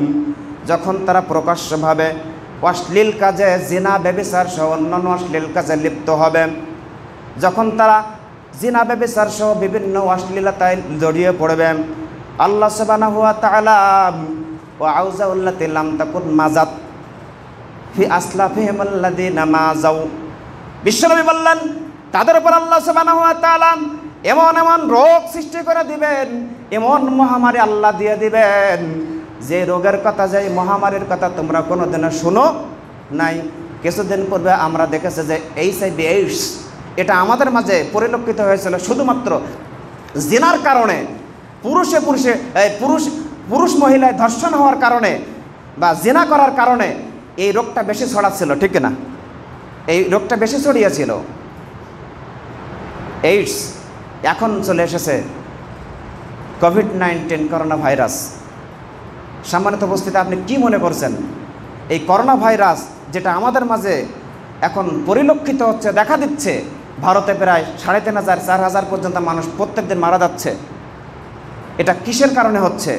যখন তারা প্রকাশ্যভাবে অশ্লীল কাজে, জিনা ব্যভিচার সহ অন্যান্য অশ্লীল কাজে লিপ্ত হবে, যখন তারা জিনা ব্যভিচার সহ বিভিন্ন অশ্লীলতায় জড়িয়ে পড়বে, আল্লাহ সুবহানাহু ওয়া তাআলা ওয়া আউযাউল্লাতি লাম তাকুন মাজাত ফি আসলাফিহিম আল্লাযিনা মাযাউ, বিশ্বনবী বললেন তাদের উপর আল্লাহ সুবহানাহু ওয়া তাআলা এমন এমন রোগ সৃষ্টি করে দিবেন, এমন মহামারী আল্লাহ দিয়ে দিবেন যে রোগের কথা, যে মহামারীর কথা তোমরা কোনোদিনও শুনো নাই। কিছুদিন পূর্বে আমরা দেখেছি যে HIV AIDS এটা আমাদের মাঝে পরিলক্ষিত হয়েছিল শুধুমাত্র জিনার কারণে, পুরুষ মহিলায় ধর্ষণ হওয়ার কারণে বা জিনা করার কারণে এই রোগটা বেশি ছড়াচ্ছিল, ঠিক না? এই রোগটা বেশি ছড়িয়েছিল এইডস। এখন চলে এসেছে COVID-19 করোনা ভাইরাস। সম্মানিত উপস্থিতি, আপনি কি মনে করছেন এই করোনা ভাইরাস যেটা আমাদের মাঝে এখন পরিলক্ষিত হচ্ছে, দেখা দিচ্ছে, ভারতে প্রায় 3,500 4,000 পর্যন্ত মানুষ প্রত্যেকদিন মারা যাচ্ছে, এটা কিসের কারণে হচ্ছে?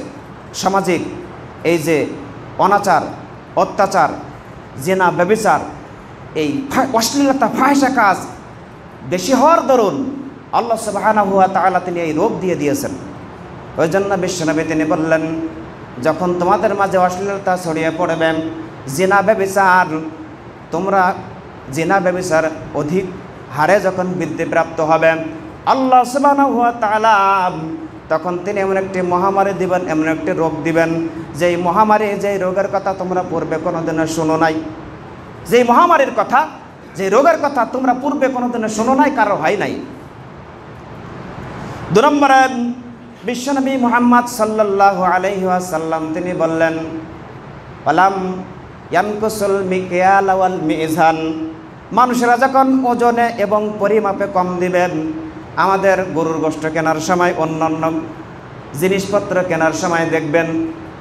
সামাজিক এই যে অনাচার, অত্যাচার, জেনা, ব্যভিচার, এই অশ্লীলতা, ফাহিশা কাজ বেশি হওয়ার দরুন আল্লাহ সুবহানাহু ওয়া তাআলা তিনি এই রোগ দিয়ে দিয়েছেন। ওই জন্য বিশ্বনবী তিনি বললেন, যখন তোমাদের মাঝে অশ্লীলতা ছড়িয়ে পড়বে, জিনা ব্যভিচার, তোমরা জিনা ব্যভিচার অধিক হারে যখন বৃদ্ধিপ্রাপ্ত হবে, আল্লাহ সুবহানাহু ওয়া তাআলা তখন তিনি এমন একটি মহামারী দিবেন, এমন একটি রোগ দিবেন, যেই মহামারী, যেই রোগের কথা তোমরা পূর্বে কোনোদিনও শোনো নাই, যেই মহামারীর কথা, যে রোগের কথা তোমরা পূর্বে কোনোদিনও শোনো নাই, কারো হয় নাই। 2 নম্বরে বিশ্বনবী মুহাম্মদ সাল্লাল্লাহু আলাইহি ওয়াসাল্লাম তিনি বললেন, ওয়ালাম ইয়ানকুসুল মিকিয়াল ওয়াল মিজান, মানুষেরা যখন ওজনে এবং পরিমাপে কম দিবেন, আমাদের গরুর গোশত কেনার সময়, অন্যান্য জিনিসপত্র কেনার সময় দেখবেন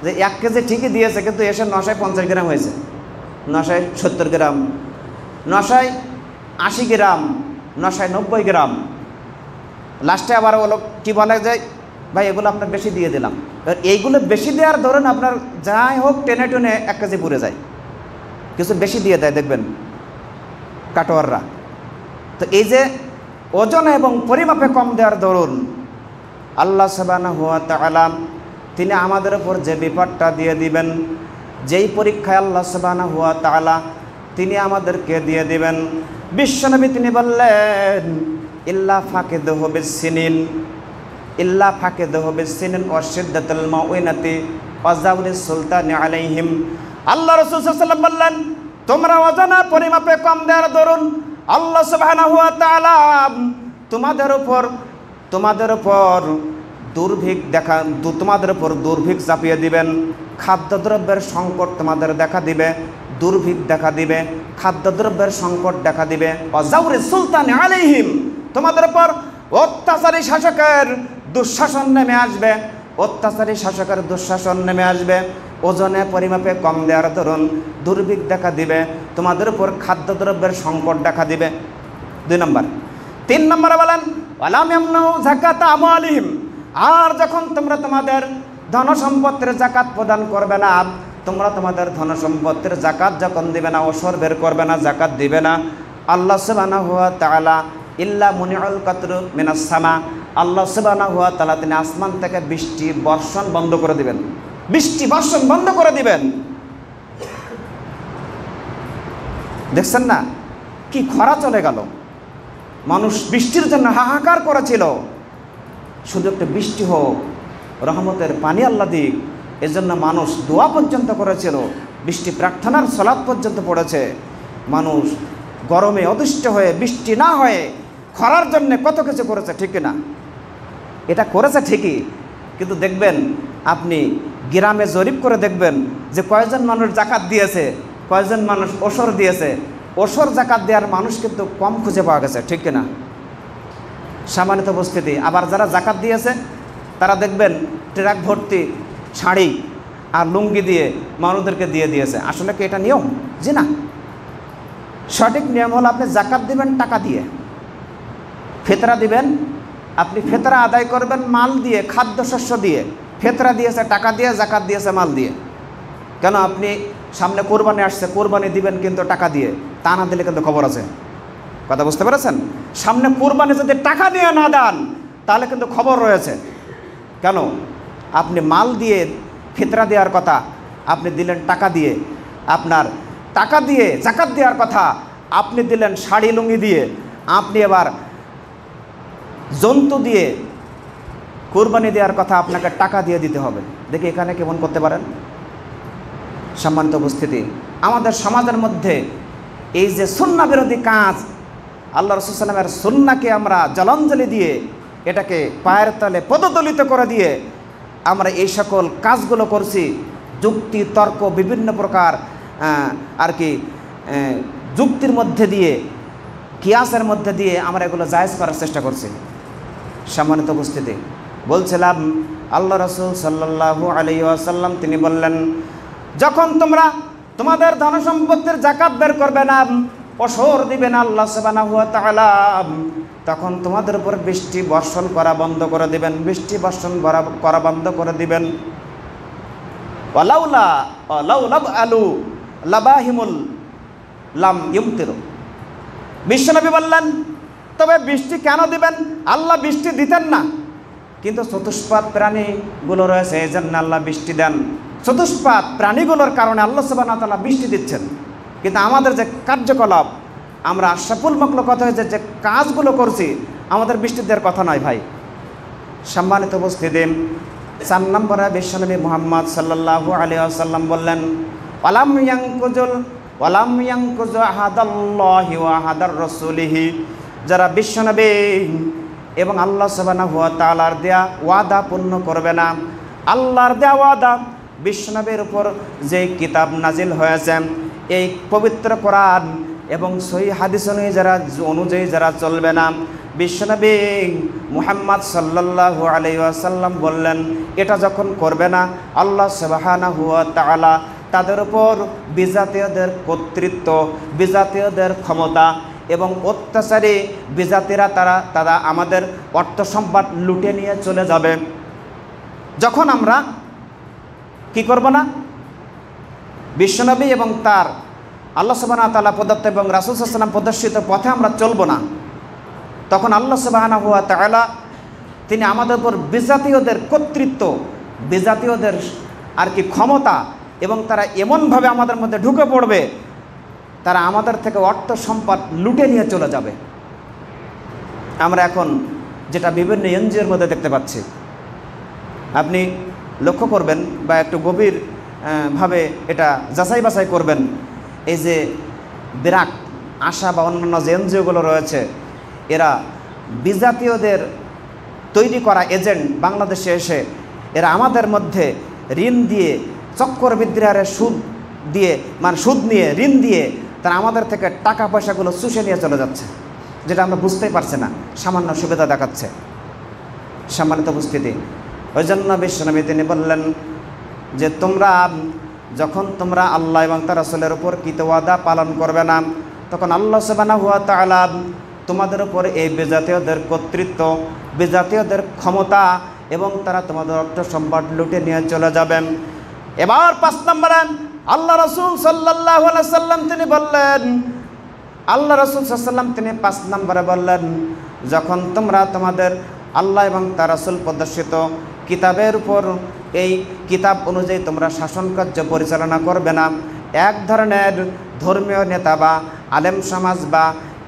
যে 1 কেজি ঠিকই দিয়েছে, কিন্তু এসে 950 গ্রাম হয়েছে, 970 গ্রাম, 980 গ্রাম, 990 গ্রাম। লাস্টে আবার বলো কি বলে যে ভাই এগুলো আপনার বেশি দিয়ে দিলাম। এইগুলো বেশি দেওয়ার ধরুন আপনার যাই হোক টেনে টেনে 1 কেজি পুড়ে যায়, কিছু বেশি দিয়ে দেয় দেখবেন কাটোয়াররা। তো এই যে ওজন এবং পরিমাপে কম দেওয়ার দরুন আল্লাহ সুবহানাহু ওয়া তাআলা তিনি আমাদের উপর যে বিপদটা দিয়ে দিবেন, যেই পরীক্ষায় আল্লাহ সুবহানাহু ওয়া তাআলা তিনি আমাদেরকে দিয়ে দিবেন, বিশ্বনবী তিনি বললেন, ইল্লা ফাকিদুহু বিসসিনিন, ইল্লা ফাকিদুহু বিসসিনিন ওয়া শিদ্দাতুল মাউইনাতি ওয়া জাওরিস সুলতানি আলাইহিম। আল্লাহ রাসূল সাল্লাল্লাহু আলাইহি ওয়াসাল্লাম বললেন, তোমরা ওজন পরিমাপে কম দেওয়ার দরুন আল্লাহ সুবহানাহু ওয়া তাআলা তোমাদের উপর দুর্ভিক্ষ চাপিয়ে দিবেন, খাদ্যদ্রব্যের সংকট তোমাদের দেখা দিবে, দুর্ভিক্ষ দেখা দিবে, খাদ্যদ্রব্যের সংকট দেখা দিবে, ওয়াজাউরি সুলতানি আলাইহিম, তোমাদের উপর অত্যাচারী শাসকের দুঃশাসন নেমে আসবে, অত্যাচারী শাসকের দুঃশাসন নেমে আসবে, ওজনে পরিমাপে কম দেওয়ার দরুন দুর্ভিক্ষ দেখা দিবে, তোমাদের উপর খাদ্যদ্রব্যের সংকট দেখা দিবে। 2 নম্বর। 3 নম্বরে বলেন, ওয়ালাম ইয়ামনাউ যাকাত আমওয়ালিহিম, আর যখন তোমরা তোমাদের ধন সম্পত্তির যাকাত প্রদান করবে না, তোমরা তোমাদের ধন সম্পত্তির যাকাত যখন দিবে না, ওসর বের করবে না, যাকাত দিবে না, আল্লাহ সুবহানাহু ওয়া তাআলা ইল্লা মুনিউল কাতরু মিনাস সামা, আল্লাহ সুবহানাহু ওয়া তাআলা তিনি আসমান থেকে বৃষ্টি বর্ষণ বন্ধ করে দিবেন, বৃষ্টি বর্ষণ বন্ধ করে দিবেন। দেখছেন না কি খরা চলে গেল, মানুষ বৃষ্টির জন্য হাহাকার করেছিল, শুধু একটা বৃষ্টি হোক, রহমতের পানি আল্লাহ দিক, এজন্য মানুষ দোয়া পর্যন্ত করেছিল, বৃষ্টি প্রার্থনার সালাত পর্যন্ত পড়েছে। মানুষ গরমে অতিষ্ঠ হয়ে, বৃষ্টি না হয়ে খরার জন্য কত কিছু করেছে, ঠিক না? এটা করেছে ঠিকই, কিন্তু দেখবেন আপনি গ্রামে জরিপ করে দেখবেন যে কয়জন মানুষ যাকাত দিয়েছে, কয়জন মানুষ ওসর দিয়েছে। ওসর যাকাত দেওয়ার মানুষ কিন্তু কম খুঁজে পাওয়া গেছে, ঠিক না? সামান্য উপস্থিতি। আবার যারা যাকাত দিয়েছে তারা দেখবেন ট্রাক ভর্তি শাড়ি আর লুঙ্গি দিয়ে মানুষদেরকে দিয়ে দিয়েছে। আসলে কি এটা নিয়ম? জি না, সঠিক নিয়ম হলো আপনি যাকাত দিবেন টাকা দিয়ে, ফিতরা দিবেন, আপনি ফিতরা আদায় করবেন মাল দিয়ে, খাদ্যশস্য দিয়ে। ফিতরা দিয়েছে টাকা দিয়ে, যাকাত দিয়েছে মাল দিয়ে। কেন? আপনি সামনে কোরবানি আসছে, কোরবানি দিবেন কিন্তু টাকা দিয়ে, তা না দিলে কিন্তু খবর আছে। কথা বুঝতে পেরেছেন? সামনে কোরবানি যদি টাকা দিয়ে না দেন তাহলে কিন্তু খবর রয়েছে। কেন? আপনি মাল দিয়ে ফিতরা দেওয়ার কথা, আপনি দিলেন টাকা দিয়ে। আপনার টাকা দিয়ে যাকাত দেওয়ার কথা, আপনি দিলেন শাড়ি লুঙ্গি দিয়ে। আপনি এবার জন্তু দিয়ে কুরবানি দেওয়ার কথা আপনাকে টাকা দিয়ে দিতে হবে। দেখি এখানে কেমন করতে পারেন? সম্মানিত উপস্থিতি, আমাদের সমাজের মধ্যে এই যে সুন্নাহ বিরোধী কাজ, আল্লাহ রাসূল সাল্লাল্লাহু আলাইহি ওয়াসাল্লামের সুন্নাহকে আমরা জলাঞ্জলি দিয়ে এটাকে পায়ের তলে পদদলিত করে দিয়ে আমরা এই সকল কাজগুলো করছি। যুক্তি তর্ক বিভিন্ন প্রকার আর কি যুক্তির মধ্যে দিয়ে, কিয়াসের মধ্যে দিয়ে আমরা এগুলো জায়েজ করার চেষ্টা করছি। সম্মানিত উপস্থিতি, বলছিলাম আল্লাহ রাসূল সাল্লাল্লাহু আলাইহি ওয়াসাল্লাম তিনি বললেন, যখন তোমরা তোমাদের ধন সম্পত্তির যাকাত বের করবে না, ওসর দিবে না আল্লাহ সুবহানাহু ওয়া তাআলা, তখন তোমাদের উপর বৃষ্টি বর্ষণ করা বন্ধ করে দিবেন, বৃষ্টি বর্ষণ করা বন্ধ করে দিবেন। ওয়ালাউলা আলু লাবাহিমুল লাম ইউমতিরু। বিশ্বনবী বললেন, তবে বৃষ্টি কেন দিবেন? আল্লাহ বৃষ্টি দিতেন না, কিন্তু চতুষ্পাদ প্রাণীগুলো রয়েছে, এই জন্য আল্লাহ বৃষ্টি দেন। চতুষ্পাদ প্রাণীগুলোর কারণে আল্লাহ সুবহানাহু ওয়া তাআলা বৃষ্টি দিচ্ছেন। কিন্তু আমাদের যে কার্যকলাপ, আমরা আশরাফুল মাখলুক কথা হয়েছে যে কাজগুলো করছি, আমাদের বৃষ্টি দেওয়ার কথা নয় ভাই। সম্মানিত উপস্থিতি, 4 নম্বরে বিশ্বনবী মুহাম্মদ সাল্লাল্লাহু আলাইহি ওয়াসাল্লাম বললেন, ওয়ালাম ইয়ানকুযু আহাদাল্লাহি ওয়া আহাদার রাসূলিহি। যারা বিশ্বনবী এবং আল্লাহ সুবহানাহু ওয়া তাআলার দেয়া ওয়াদা পূর্ণ করবে না, আল্লাহর দেয়া ওয়াদা, বিশ্বনবীর উপর যে কিতাব নাজিল হয়েছে, এই পবিত্র কোরআন এবং সহিহ হাদিস অনুযায়ী যারা চলবে না, বিশ্বনবী মুহাম্মদ সাল্লাল্লাহু আলাইহি ওয়াসাল্লাম বললেন, এটা যখন করবে না, আল্লাহ সুবহানাহু ওয়া তাআলা তাদের উপর বিজাতীয়দের কর্তৃত্ব, বিজাতীয়দের ক্ষমতা এবং অত্যাচারী বিজাতিরা তারা আমাদের অর্থ সম্পদ লুটে নিয়ে চলে যাবে। যখন আমরা কি করব না, বিশ্বনবী এবং তার আল্লাহ সুবহানাহু ওয়া তাআলা প্রদত্ত এবং রাসূল সাল্লাল্লাহু আলাইহি ওয়াসাল্লাম প্রদর্শিত পথে আমরা চলব না, তখন আল্লাহ সুবহানাহু ওয়া তাআলা তিনি আমাদের উপর বিজাতীয়দের কর্তৃত্ব, বিজাতীয়দের আর কি ক্ষমতা, এবং তারা এমনভাবে আমাদের মধ্যে ঢুকে পড়বে, তারা আমাদের থেকে অর্থ সম্পদ লুটে নিয়ে চলে যাবে। আমরা এখন যেটা বিভিন্ন এনজিওর মধ্যে দেখতে পাচ্ছি, আপনি লক্ষ্য করবেন বা একটু গভীর ভাবে এটা যাচাই বাছাই করবেন, এই যে বিরাট আশা বা অন্যান্য যে এনজিওগুলো রয়েছে, এরা বিজাতীয়দের তৈরি করা এজেন্ট বাংলাদেশে এসে এরা আমাদের মধ্যে ঋণ দিয়ে, চক্রবৃদ্ধির হারে সুদ দিয়ে, মানে সুদ নিয়ে, ঋণ দিয়ে তারা আমাদের থেকে টাকা পয়সাগুলো চুষে নিয়ে চলে যাচ্ছে, যেটা আমরা বুঝতেই পারছি না, সামান্য সুবিধা দেখাচ্ছে। সম্মানিত উপস্থিতি, ওই জন্য বিশ্বনবী তিনি বললেন যে যখন তোমরা আল্লাহ এবং তার রাসূলের উপর কৃত ওয়াদা পালন করবে না, তখন আল্লাহ সুবহানাহু ওয়া তাআলা তোমাদের উপর এই বিজাতীয়দের কর্তৃত্ব, বিজাতীয়দের ক্ষমতা এবং তারা তোমাদের অর্থ সম্পদ লুটে নিয়ে চলে যাবেন। এবার 5 নম্বরে আল্লাহ রাসূল সাল্লাল্লাহু আলাইহি সাল্লাম তিনি বললেন, আল্লাহ রাসূল সাল্লাল্লাহু আলাইহি সাল্লাম তিনি 5 নম্বরে বললেন, যখন তোমরা তোমাদের আল্লাহ এবং তার রাসূল প্রদর্শিত কিতাবের উপর এই কিতাব অনুযায়ী তোমরা শাসন কার্য পরিচালনা করবে না, এক ধরনের ধর্মীয় নেতা বা আলেম সমাজ বা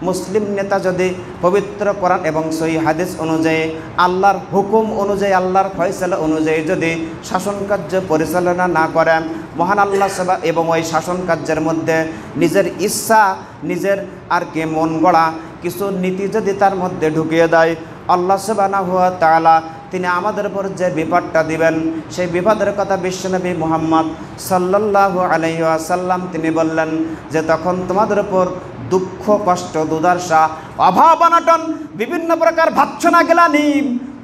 মুসলিম নেতা যদি পবিত্র কোরআন এবং সহিহ হাদিস অনুযায়ী, আল্লাহর হুকুম অনুযায়ী, আল্লাহর ফয়সালা অনুযায়ী যদি শাসন কার্য পরিচালনা না করেন, মহান আল্লাহ এবং ওই শাসন কার্যের মধ্যে নিজের ইচ্ছা, নিজের আর কি মন গড়া কিছু নীতি যদি তার মধ্যে ঢুকিয়ে দেয়, আল্লাহ সুবহানাহু ওয়া তাআলা তিনি আমাদের উপর যে বিপদটা দিবেন, সেই বিপদের কথা বিশ্বনবী মুহাম্মদ সাল্লাল্লাহু আলাইহি ওয়াসাল্লাম তিনি বললেন যে তখন তোমাদের উপর দুঃখ, কষ্ট, দুর্দশা, অভাব, অনটন, বিভিন্ন প্রকার ভৎসনা, গ্লানি,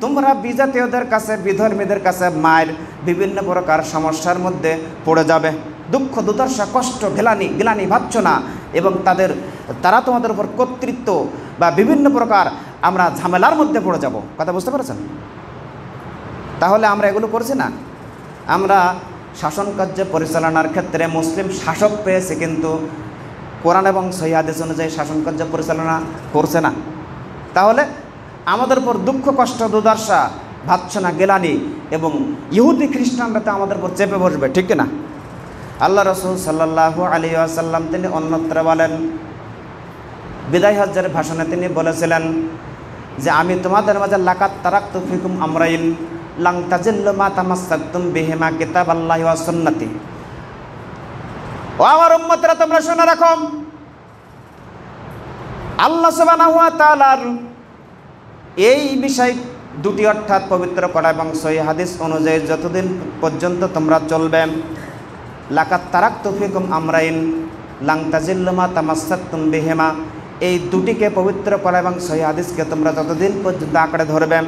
তোমরা বিজাতীয়দের কাছে, বিধর্মীদের কাছে মায়ের বিভিন্ন প্রকার সমস্যার মধ্যে পড়ে যাবে। দুঃখ, দুর্দশা, কষ্ট, গ্লানি, ভৎসনা এবং তারা তোমাদের উপর কর্তৃত্ব বা বিভিন্ন প্রকার আমরা ঝামেলার মধ্যে পড়ে যাব। কথা বুঝতে পেরেছেন? তাহলে আমরা এগুলো করছি না। আমরা শাসন কার্য পরিচালনার ক্ষেত্রে মুসলিম শাসক পেয়েছে, কিন্তু কোরআন এবং সহিহ হাদিস অনুযায়ী শাসন কার্য পরিচালনা করছে না। তাহলে আমাদের উপর দুঃখ, কষ্ট, দুর্দশা, ভৎসনা, গ্লানি এবং ইহুদি খ্রিস্টানরা তো আমাদের উপর চেপে বসবে, ঠিক না? আল্লাহ রাসূল সাল্লাল্লাহু আলাইহি ওয়াসাল্লাম তিনি অন্যত্র বলেন, বিদায় হজ্জের ভাষণে তিনি বলেছিলেন, যে আমি তোমাদের মাঝে লাকাত তারাকতু ফিকুম আমরাইন লাং তাজিল্লু মা তামাসসাকতুম বিহিমা কিতাবাল্লাহি ওয়া সুন্নতি। ও আমার উম্মতরা, তোমরা শুনে রাখো, আল্লাহ সুবহানাহু ওয়া তাআলার এই বিষয় দুটি, অর্থাৎ পবিত্র করা এবং সহিহ হাদিস অনুযায়ী যতদিন পর্যন্ত তোমরা চলবে, লাকাত তারাকতু ফিকুম আমরাইন লাং তাজিল্লু মা তামাসসাকতুম বিহিমা, এই দুটিকে পবিত্র করা এবং সহিহ হাদিসকে তোমরা যতদিন পর্যন্ত আঁকড়ে ধরবে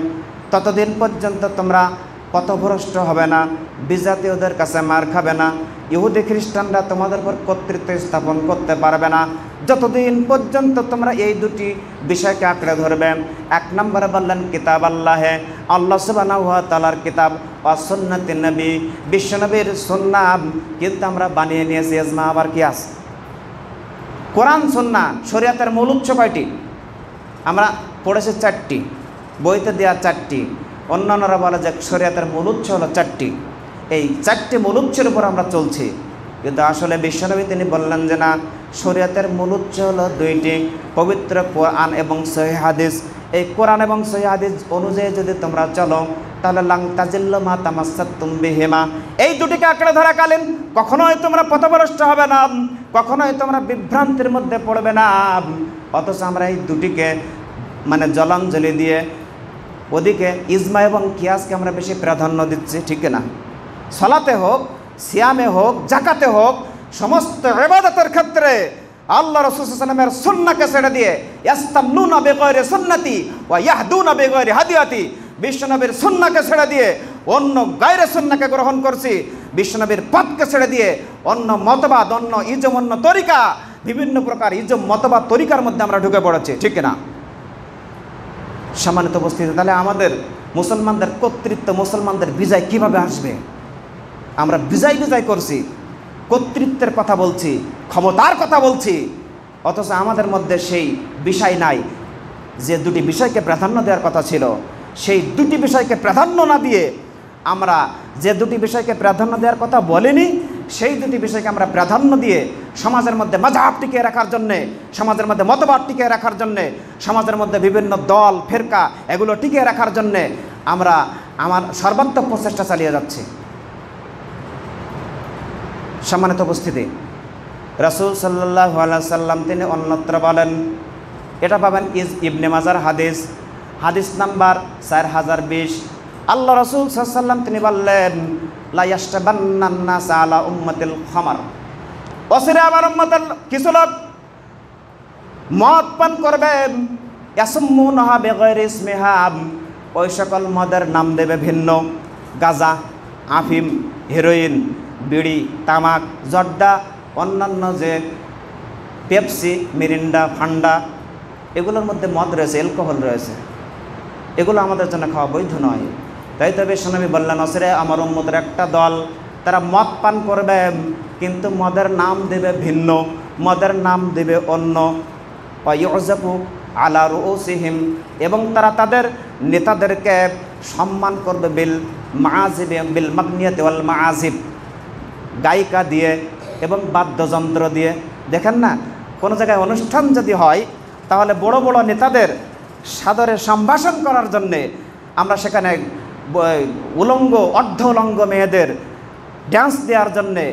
ততদিন পর্যন্ত তোমরা পথভ্রষ্ট হবে না, বিজাতীয়দের কাছে মার খাবে না, ইহুদি খ্রিস্টানরা তোমাদের উপর কর্তৃত্ব স্থাপন করতে পারবে না, যতদিন পর্যন্ত তোমরা এই দুটি বিষয়কে আঁকড়ে ধরবে। এক নম্বরে বললেন কিতাব আল্লাহে, আল্লাহ সুবহানাহু ওয়া তাআলার কিতাব, ওয়া সুন্নতি নবী, বিশ্বনবীর সুন্নাহ কিন্তু আমরা বানিয়ে নিয়েছি ইজমা। আবার কি আছে? কোরআন সুন্নাহ। শরীয়তের মূল উৎস কয়টি? আমরা পড়েছি 4টি, বইতে দেওয়া 4টি। অন্যান্যরা বলে যে শরীয়তের মূল উৎস হলো 4টি। এই 4টি মূল উৎসের উপর আমরা চলছি, কিন্তু আসলে বিশ্বনবী তিনি বললেন যে না, শরীয়তের মূল উৎস হলো 2টি, পবিত্র কোরআন এবং সহিহ হাদিস। এই কোরআন এবং সহিহ হাদিস অনুযায়ী যদি তোমরা চলো তাহলে লাং তাজিল্লু মা তামাসসাকতুম বিহিমা, এই দুটিকে আঁকড়ে ধরাকালীন কখনোই তোমরা পথভ্রষ্ট হবে না, কখনোই তোমরা বিভ্রান্তির মধ্যে পড়বে না। অথচ আমরা এই দুটিকে মানে জলাঞ্জলি দিয়ে ওদিকে ইজমা এবং কিয়াসকে আমরা বেশি প্রাধান্য দিচ্ছি, ঠিক না? সালাতে হোক, সিয়ামে হোক, জাকাতে হোক, সমস্ত ইবাদতের ক্ষেত্রে আল্লাহ রাসূল সাল্লাল্লাহু আলাইহি ওয়াসাল্লামের সুন্নাহকে ছেড়ে দিয়ে ইয়াস্তামনুনা বিগায়রি সুন্নতি ওয়া ইয়াহদুনা বিগায়রি হাদিয়াতি, বিশ্বনবীর সুন্নাহকে ছেড়ে দিয়ে অন্য গায়রে সুন্নাহকে গ্রহণ করছি, বিশ্বনবীর পথকে ছেড়ে দিয়ে অন্য মতবাদ, অন্য ইজম, অন্য তরিকা, বিভিন্ন প্রকার ইজম, মতবাদ, তরিকার মধ্যে আমরা ঢুকে পড়েছি, ঠিক না? সম্মানিত উপস্থিতি, তাহলে আমাদের মুসলমানদের কর্তৃত্ব, মুসলমানদের বিজয় কিভাবে আসবে? আমরা বিজয় করছি, কর্তৃত্বের কথা বলছি, ক্ষমতার কথা বলছি, অথচ আমাদের মধ্যে সেই বিষয় নাই। যে দুটি বিষয়কে প্রাধান্য দেওয়ার কথা ছিল, সেই দুটি বিষয়কে প্রাধান্য না দিয়ে আমরা যে দুটি বিষয়কে প্রাধান্য দেওয়ার কথা বলিনি, সেই দুটি বিষয়কে আমরা প্রাধান্য দিয়ে সমাজের মধ্যে মাযহাব টিকিয়ে রাখার জন্যে, সমাজের মধ্যে মতবাদ টিকিয়ে রাখার জন্যে, সমাজের মধ্যে বিভিন্ন দল ফেরকা এগুলো টিকিয়ে রাখার জন্যে আমরা আমার সর্বাত্মক প্রচেষ্টা চালিয়ে যাচ্ছি। সম্মানিত উপস্থিতি, রাসূল সাল্লাল্লাহু আলাইহি ওয়াসাল্লাম তিনি অন্যত্র বলেন, এটা পাবেন ইবনে মাজার হাদিস, হাদিস নাম্বার 4020। আল্লাহ রাসূল সাল্লাল্লাহু আলাইহি ওয়াসাল্লাম তিনি বললেন, লা ইয়াশতাবান্নান নাস আলা উম্মাতিল খামার, অচিরে আমার উম্মতের কিছু লোক মদ পান করবে, ইয়াসুম্মুনাহা বিগায়রি ইসমিহা, ওই সকল মদের নাম দেবে ভিন্ন, গাঁজা, আফিম, হেরোইন, বিড়ি, তামাক, জর্দা, অন্যান্য যে পেপসি, মিরিন্ডা, ফান্ডা, এগুলোর মধ্যে মদ রয়েছে, অ্যালকোহল রয়েছে, এগুলো আমাদের জন্য খাওয়া বৈধ নয়। তাই তবে বিশ্বনবী বললেন, অচিরে আমার উম্মতের একটা দল তারা মদ পান করবে, কিন্তু মদের নাম দেবে ভিন্ন, মদের নাম দেবে অন্য, ওয়ায়ুযাফু আলা রুউসিহিম, এবং তারা তাদের নেতাদেরকে সম্মান করবে বিল মাআজিব, বিল মাগনিয়াতি ওয়াল মাআজিব, গায়িকা দিয়ে এবং বাদ্যযন্ত্র দিয়ে। দেখেন না, কোনো জায়গায় অনুষ্ঠান যদি হয় তাহলে বড় বড় নেতাদের সাদরে সম্ভাষণ করার জন্যে আমরা সেখানে উলঙ্গ, অর্ধ উলঙ্গ মেয়েদের ড্যান্স দেওয়ার জন্যে,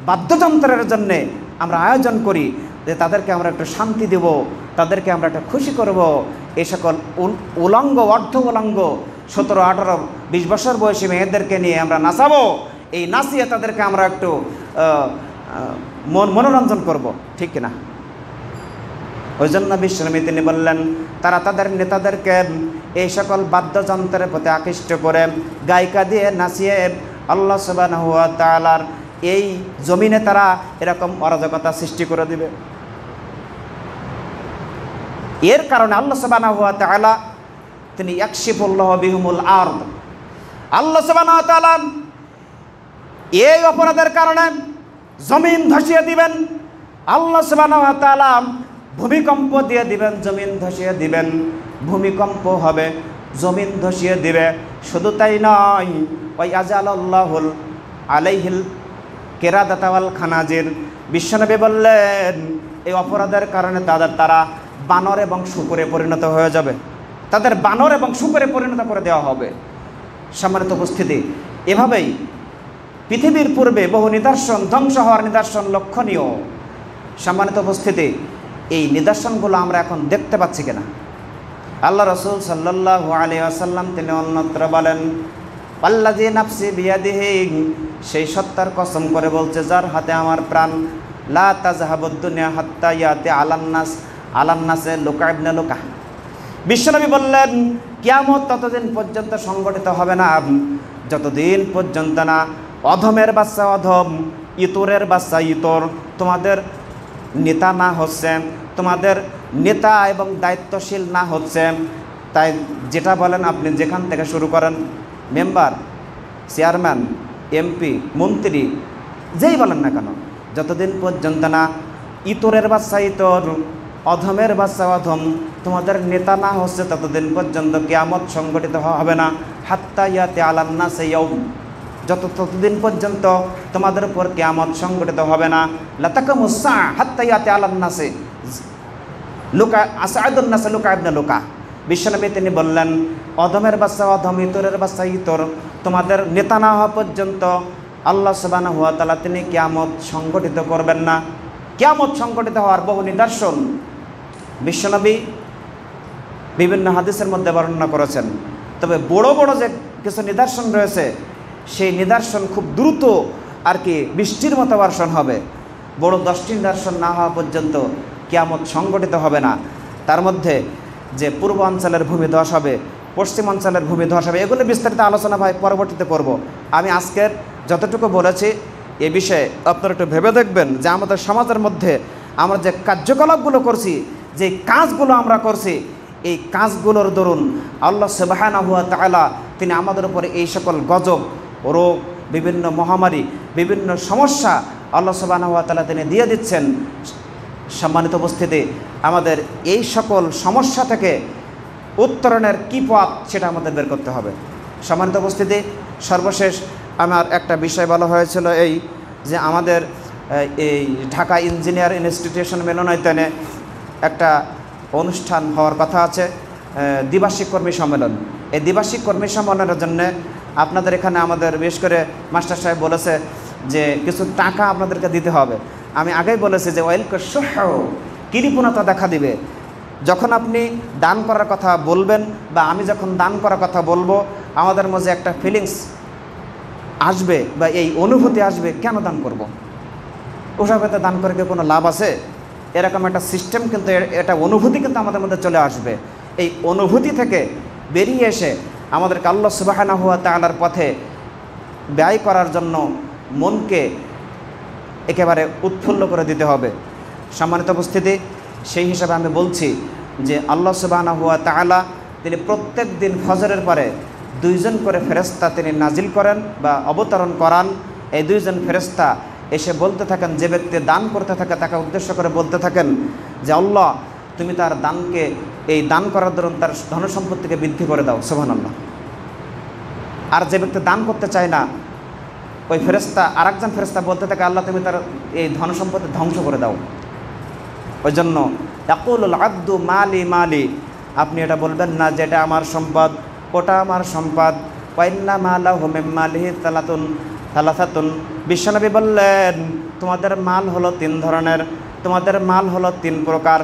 বাদ্যযন্ত্রের জন্যে আমরা আয়োজন করি, যে তাদেরকে আমরা একটু শান্তি দেব, তাদেরকে আমরা একটু খুশি করব। এই সকল উলঙ্গ, অর্ধ উলঙ্গ 17, 18, 20 বছর বয়সী মেয়েদেরকে নিয়ে আমরা নাচাবো, এই নাচিয়ে তাদেরকে আমরা একটু মনোরঞ্জন করব, ঠিক কিনা? ওই জন্য বিশ্বনবী তিনি বললেন, তারা তাদের নেতাদেরকে এই সকল বাদ্যযন্ত্রের প্রতি আকৃষ্ট করে গায়িকা দিয়ে নাচিয়ে আল্লাহ সুবহানাহু ওয়া তাআলার এই জমিনে তারা এরকম অরাজকতা সৃষ্টি করে দিবে। এর কারণে আল্লাহ সুবহানাহু ওয়া তাআলা তিনি ইয়াকশিফুল্লাহু বিহুমুল আরদ, আল্লাহ সুবহানাহু ওয়া তাআলা এই অপরাধের কারণে জমিন ধসিয়ে দিবেন। আল্লাহ সুবহানাহু ওয়া তাআলা ভূমিকম্প দিয়ে দিবেন, জমিন ধসিয়ে দিবেন, ভূমিকম্প হবে, জমিন ধসিয়ে দিবে। শুধু তাই নয়, ওই আজালাল্লাহুল আলাইহিল কেরাদাতা ওয়াল খানাজির, বিশ্বনবী বললেন এই অপরাধের কারণে তারা বানর এবং শূকরে পরিণত হয়ে যাবে। তাদের বানর এবং শুকরে পরিণত করে দেওয়া হবে। সম্মানিত উপস্থিতি, এভাবেই পৃথিবীর পূর্বে বহু নিদর্শন, ধ্বংস হওয়ার নিদর্শন লক্ষণীয়। সম্মানিত উপস্থিতি, এই নিদর্শনগুলো আমরা এখন দেখতে পাচ্ছি কিনা? আল্লাহ রাসূল সাল্লাল্লাহু আলাইহি ওয়াসাল্লাম তিনি অন্যত্র বলেন, আল্লাযী নাফসি বিয়াদিহি, সেই সত্তার কসম করে বলছে যার হাতে আমার প্রাণ, লা তাযহাবুদ দুনিয়া হাত্তা ইয়াতি আলান্নাসে লুকা ইবনে লুকা। বিশ্বনবী বললেন, কিয়ামত ততদিন পর্যন্ত সংগঠিত হবে না যতদিন পর্যন্ত না অধমের বাচ্চা অধম, ইতরের বাচ্চা ইতর, তোমাদের নেতা না হচ্ছে, তোমাদের নেতা এবং দায়িত্বশীল না হচ্ছে। তাই যেটা বলেন আপনি যেখান থেকে শুরু করেন, মেম্বার, চেয়ারম্যান, এমপি, মন্ত্রী, যেই বলেন না কেন, যতদিন পর্যন্ত না ইতরের বাচ্চা ইতর, অধমের বাচ্চা অধম, তোমাদের নেতা না হচ্ছে ততদিন পর্যন্ত কিয়ামত সংগঠিত হবে না। হাত্তা ইয়াতি আলান্নাসে ইয়াউম, ততদিন পর্যন্ত তোমাদের উপর কিয়ামত সংগঠিত হবে না। লাতাকুমুস সাআ হাত্তা ইয়াতি আলান্নাসে লুকা আসাদুন নাস লুকা ইবনে লুকা। বিশ্বনবী তিনি বললেন, অধমের বাচ্চা অধম, ইতরের বাচ্চা ইতর, তোমাদের নেতা না হওয়া পর্যন্ত আল্লাহ সুবহানাহু ওয়া তাআলা তিনি কিয়ামত সংগঠিত করবেন না। কিয়ামত সংগঠিত হওয়ার বহু নিদর্শন বিশ্বনবী বিভিন্ন হাদিসের মধ্যে বর্ণনা করেছেন। তবে বড় বড় যে কিছু নিদর্শন রয়েছে, সেই নিদর্শন খুব দ্রুত আর কি বৃষ্টির মতো বর্ষণ হবে। বড় 10টি নিদর্শন না হওয়া পর্যন্ত কিয়ামত সংগঠিত হবে না। তার মধ্যে যে পূর্ব অঞ্চলের ভূমিধস হবে, পশ্চিম অঞ্চলের ভূমিধস হবে, এগুলো বিস্তারিত আলোচনা ভাই পরবর্তীতে করব। আমি আজকের যতটুকু বলেছি এ বিষয়ে আপনারা একটু ভেবে দেখবেন যে আমাদের সমাজের মধ্যে আমরা যে কার্যকলাপগুলো করছি, যে কাজগুলো আমরা করছি, এই কাজগুলোর দরুন আল্লাহ সুবহানাহু ওয়া তাআলা তিনি আমাদের উপরে এই সকল গজব, রোগ, বিভিন্ন মহামারী, বিভিন্ন সমস্যা আল্লাহ সুবহানাহু ওয়া তাআলা তিনি দিয়ে দিচ্ছেন। সম্মানিত উপস্থিতি, আমাদের এই সকল সমস্যা থেকে উত্তরণের কী পথ সেটা আমাদের বের করতে হবে। সম্মানিত উপস্থিতি, সর্বশেষ আমার একটা বিষয় বলা হয়েছিল এই যে আমাদের এই ঢাকা ইঞ্জিনিয়ার ইনস্টিটিউশন মিলনায়তনে একটা অনুষ্ঠান হওয়ার কথা আছে, দ্বিবার্ষিক কর্মী সম্মেলন। এই দ্বিবার্ষিক কর্মী সম্মেলনের জন্য আপনাদের এখানে আমাদের বিশেষ করে মাস্টার সাহেব বলেছে যে কিছু টাকা আপনাদেরকে দিতে হবে। আমি আগেই বলেছি যে ওয়াইলকা শুহ, কৃপণতা দেখা দিবে যখন আপনি দান করার কথা বলবেন, বা আমি যখন দান করার কথা বলবো, আমাদের মধ্যে একটা ফিলিংস আসবে বা এই অনুভূতি আসবে, কেন দান করব? ওসব হয়তো দান করে কোনো লাভ আছে? এরকম একটা সিস্টেম কিন্তু, এটা অনুভূতি কিন্তু আমাদের মধ্যে চলে আসবে। এই অনুভূতি থেকে বেরিয়ে এসে আমাদেরকে আল্লাহ সুবহানাহু ওয়া তাআলার পথে ব্যয় করার জন্য মনকে একেবারে উৎফুল্ল করে দিতে হবে। সম্মানিত উপস্থিতি, সেই হিসাবে আমি বলছি যে আল্লাহ সুবহানাহু ওয়া তাআলা তিনি প্রত্যেক দিন ফজরের পরে 2 জন করে ফেরেশতা তিনি নাজিল করেন বা অবতরণ করান। এই 2 জন ফেরেশতা এসে বলতে থাকেন, যে ব্যক্তি দান করতে থাকে তাকে উদ্দেশ্য করে বলতে থাকেন যে আল্লাহ তুমি তার দানকে, এই দান করার দরুন তার ধনসম্পত্তিকে বৃদ্ধি করে দাও, সুবহানাল্লাহ। আর যে ব্যক্তি দান করতে চায় না, ওই ফেরেশতা আরেকজন ফেরেশতা বলতে থাকে আল্লাহ তুমি তার এই ধনসম্পত্তি ধ্বংস করে দাও। ওই জন্য ইয়াকুলুল আব্দু মালি মালি, আপনি এটা বলবেন না যে এটা আমার সম্পদ, ওটা আমার সম্পদ। ওয়াইন্না মালাহু মিন মালিহি সালাসাতুন, বিশ্বনবী বললেন তোমাদের মাল হলো 3 ধরনের, তোমাদের মাল হলো 3 প্রকার।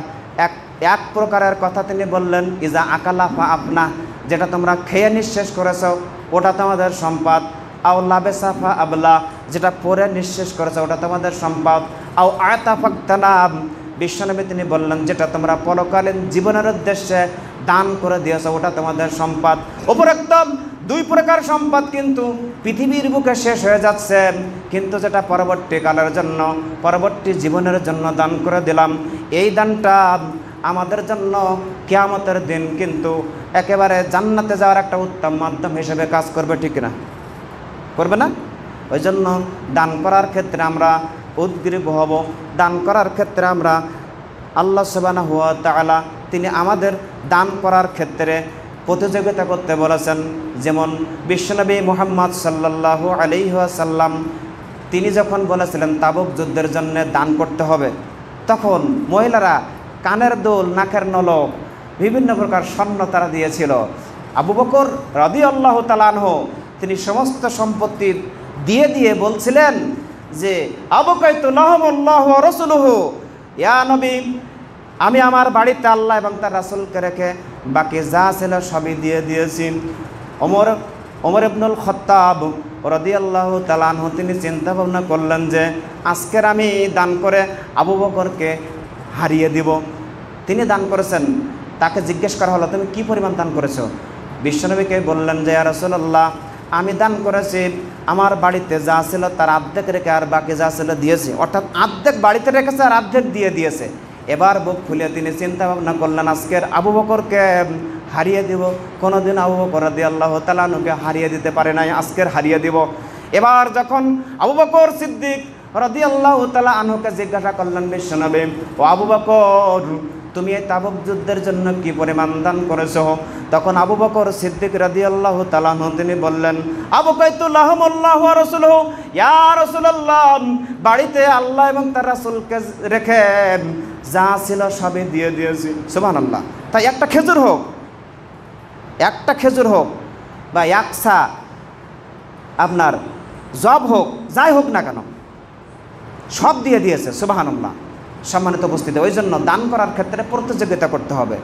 এক প্রকারের কথা তিনি বললেন, ইজা আকালা ফা আপনা, যেটা তোমরা খেয়ে নিঃশেষ করেছো ওটা তোমাদের সম্পদ। আও লাবেসা ফা আবলা, যেটা পরে নিঃশেষ করেছো ওটা তোমাদের সম্পদ। আও আতা ফাকতানাম, বিশ্বনবী তিনি বললেন যেটা তোমরা পরকালীন জীবনের উদ্দেশ্যে দান করে দিয়েছো ওটা তোমাদের সম্পদ। উপরোক্ত 2 প্রকার সম্পদ কিন্তু পৃথিবীর বুকে শেষ হয়ে যাচ্ছে, কিন্তু যেটা পরবর্তীকালের জন্য, পরবর্তী জীবনের জন্য দান করে দিলাম, এই দানটা আমাদের জন্য কিয়ামতের দিন কিন্তু একেবারে জান্নাতে যাওয়ার একটা উত্তম মাধ্যম হিসেবে কাজ করবে, ঠিক না? করবে না? ওই জন্য দান করার ক্ষেত্রে আমরা উদ্গ্রীব হব। দান করার ক্ষেত্রে আমরা আল্লাহ সুবহানাহু ওয়া তাআলা তিনি আমাদের দান করার ক্ষেত্রে প্রতিযোগিতা করতে বলেছেন। যেমন বিশ্বনবী মুহাম্মদ সাল্লাল্লাহু আলাইহি ওয়াসাল্লাম তিনি যখন বলেছিলেন তাবুক যুদ্ধের জন্য দান করতে হবে, তখন মহিলারা কানের দুল, নাকের নলক, বিভিন্ন প্রকার স্বর্ণ তারা দিয়েছিল। আবু বকর রাদিয়াল্লাহু তাআলা আনহু তিনি সমস্ত সম্পত্তি দিয়ে দিয়ে বলছিলেন যে আবকাইতু লাহুমুল্লাহু ওয়া রাসূলুহু, ইয়া নবী আমি আমার বাড়িতে আল্লাহ এবং তার রাসূলকে রেখে বাকি যা ছিল সবই দিয়ে দিয়েছি। ওমর ইবনুল খাত্তাব রাদিয়াল্লাহু তাআলা আনহু তিনি চিন্তা ভাবনা করলেন যে আজকের আমি দান করে আবু বকরকে হারিয়ে দিব। তিনি দান করেছেন, তাকে জিজ্ঞেস করা হলো তুমি কি পরিমাণ দান করেছো? বিশ্বনবীকে বললেন যে ইয়া রাসূলুল্লাহ আমি দান করেছি আমার বাড়িতে যা ছিল তার অর্ধেক রেখে আর বাকি যা ছিল দিয়েছি, অর্থাৎ অর্ধেক বাড়িতে রেখেছে আর অর্ধেক দিয়ে দিয়েছে। এবার বুক খুলে তিনি চিন্তা ভাবনা করলেন আজকের আবু বকরকে হারিয়ে দিব, কোনোদিন আবু বকর রাদিয়াল্লাহু তাআলা আনহুকে হারিয়ে দিতে পারে নাই, আজকের হারিয়ে দিব। এবার যখন আবু বকর সিদ্দিক রাদিয়াল্লাহু তাআলা আনহুকে জিজ্ঞাসা করলেন বিশ্বনবী, ও আবু বকর তুমি এই তাবুক যুদ্ধের জন্য কি পরিমাণ দান করেছো? তখন আবু বকর সিদ্দিক রাদিয়াল্লাহু তাআলা আনহু তিনি বললেন আবকাইতু লাহুমুল্লাহু ওয়া রাসূলুহু, ইয়া রাসূলুল্লাহ বাড়িতে আল্লাহ এবং তার রাসূলকে রেখে যা ছিল সবই দিয়ে দিয়েছি। সুবহানাল্লাহ। তাই একটা খেজুর হোক বা একসা আপনার জব হোক, যাই হোক না কেন সব দিয়ে দিয়েছে। সুবহানাল্লাহ। সম্মানিত উপস্থিতি, ওই জন্য দান করার ক্ষেত্রে প্রতিযোগিতা করতে হবে।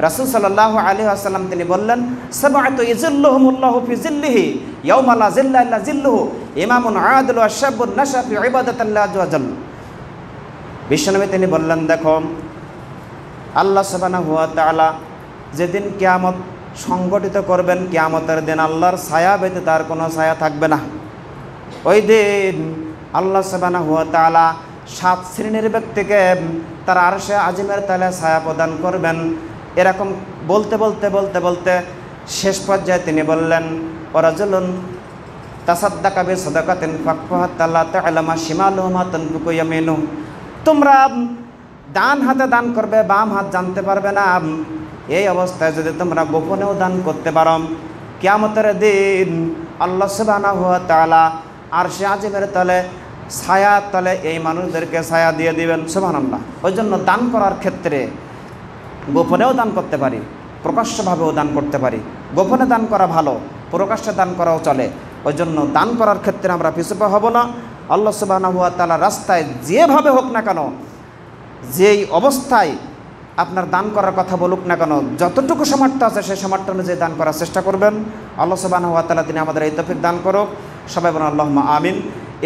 রাসূল সাল্লাল্লাহু আলাইহি ওয়াসাল্লাম তিনি বললেন সাবআতু ইযিল্লুহুমুল্লাহু ফি যিল্লিহি ইয়াওমা লা যিল্লা ইল্লা যিল্লুহু, ইমামুন আদিলুন ওয়া শাবুন নাশা ফি ইবাদাতিল্লাহি আযজা ওয়া জাল্লা। বিশ্বনবী তিনি বললেন দেখো আল্লাহ সুবহানাহু ওয়া তাআলা যেদিন কিয়ামত সংগঠিত করবেন, কিয়ামতের দিন আল্লাহর ছায়া ব্যতীত তার কোনো ছায়া থাকবে না। ওই দিন আল্লাহ সুবহানাহু ওয়া তাআলা 7 শ্রেণীর ব্যক্তিকে তার আরশে আজিমের তলে ছায়া প্রদান করবেন। এরকম বলতে বলতে বলতে বলতে শেষ পর্যায়ে তিনি বললেন ওয়ারাজুলুন তাসাদ্দাকা বিসাদাকাতিন ফাকফাহাত লা তা'লামা শিমালুহু মা তানফিকু ইয়ামিনুহু, তোমরা ডান হাতে দান করবে, বাম হাত জানতে পারবে না। এই অবস্থায় যদি তোমরা গোপনেও দান করতে পারো, কিয়ামতের দিন আল্লাহ সুবহানাহু ওয়া তাআলা আরশে আজিমের তলে ছায়ার তলে এই মানুষদেরকে ছায়া দিয়ে দিবেন। সুবহানাল্লাহ। ওই জন্য দান করার ক্ষেত্রে গোপনেও দান করতে পারি, প্রকাশ্যভাবেও দান করতে পারি। গোপনে দান করা ভালো, প্রকাশ্যে দান করাও চলে। ওই জন্য দান করার ক্ষেত্রে আমরা পিছুপা হব না। আল্লাহ সুবহানাহু ওয়া তাআলা রাস্তায় যেভাবে হোক না কেন, যেই অবস্থায় আপনার দান করার কথা বলুক না কেন, যতটুকু সামর্থ্য আছে সেই সামর্থ্য অনুযায়ী দান করার চেষ্টা করবেন। আল্লাহ সুবহানাহু ওয়া তাআলা তিনি আমাদের এই তৌফিক দান করুক। সবাই বলুন আল্লাহুম্মা আমিন।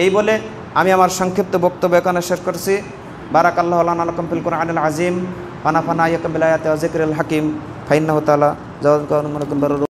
এই বলে আমি আমার সংক্ষিপ্ত বক্তব্য এখানে শেষ করছি। বারাকাল্লাহু লানা লাকুম ফিল কুরআনিল আযীম ওয়া নাফা'না ইয়াকুম বিল আয়াতি ওয়া যিকরিল হাকীম ফা ইন্নাহু তাআলা জাওয়াদুন কারীমুন।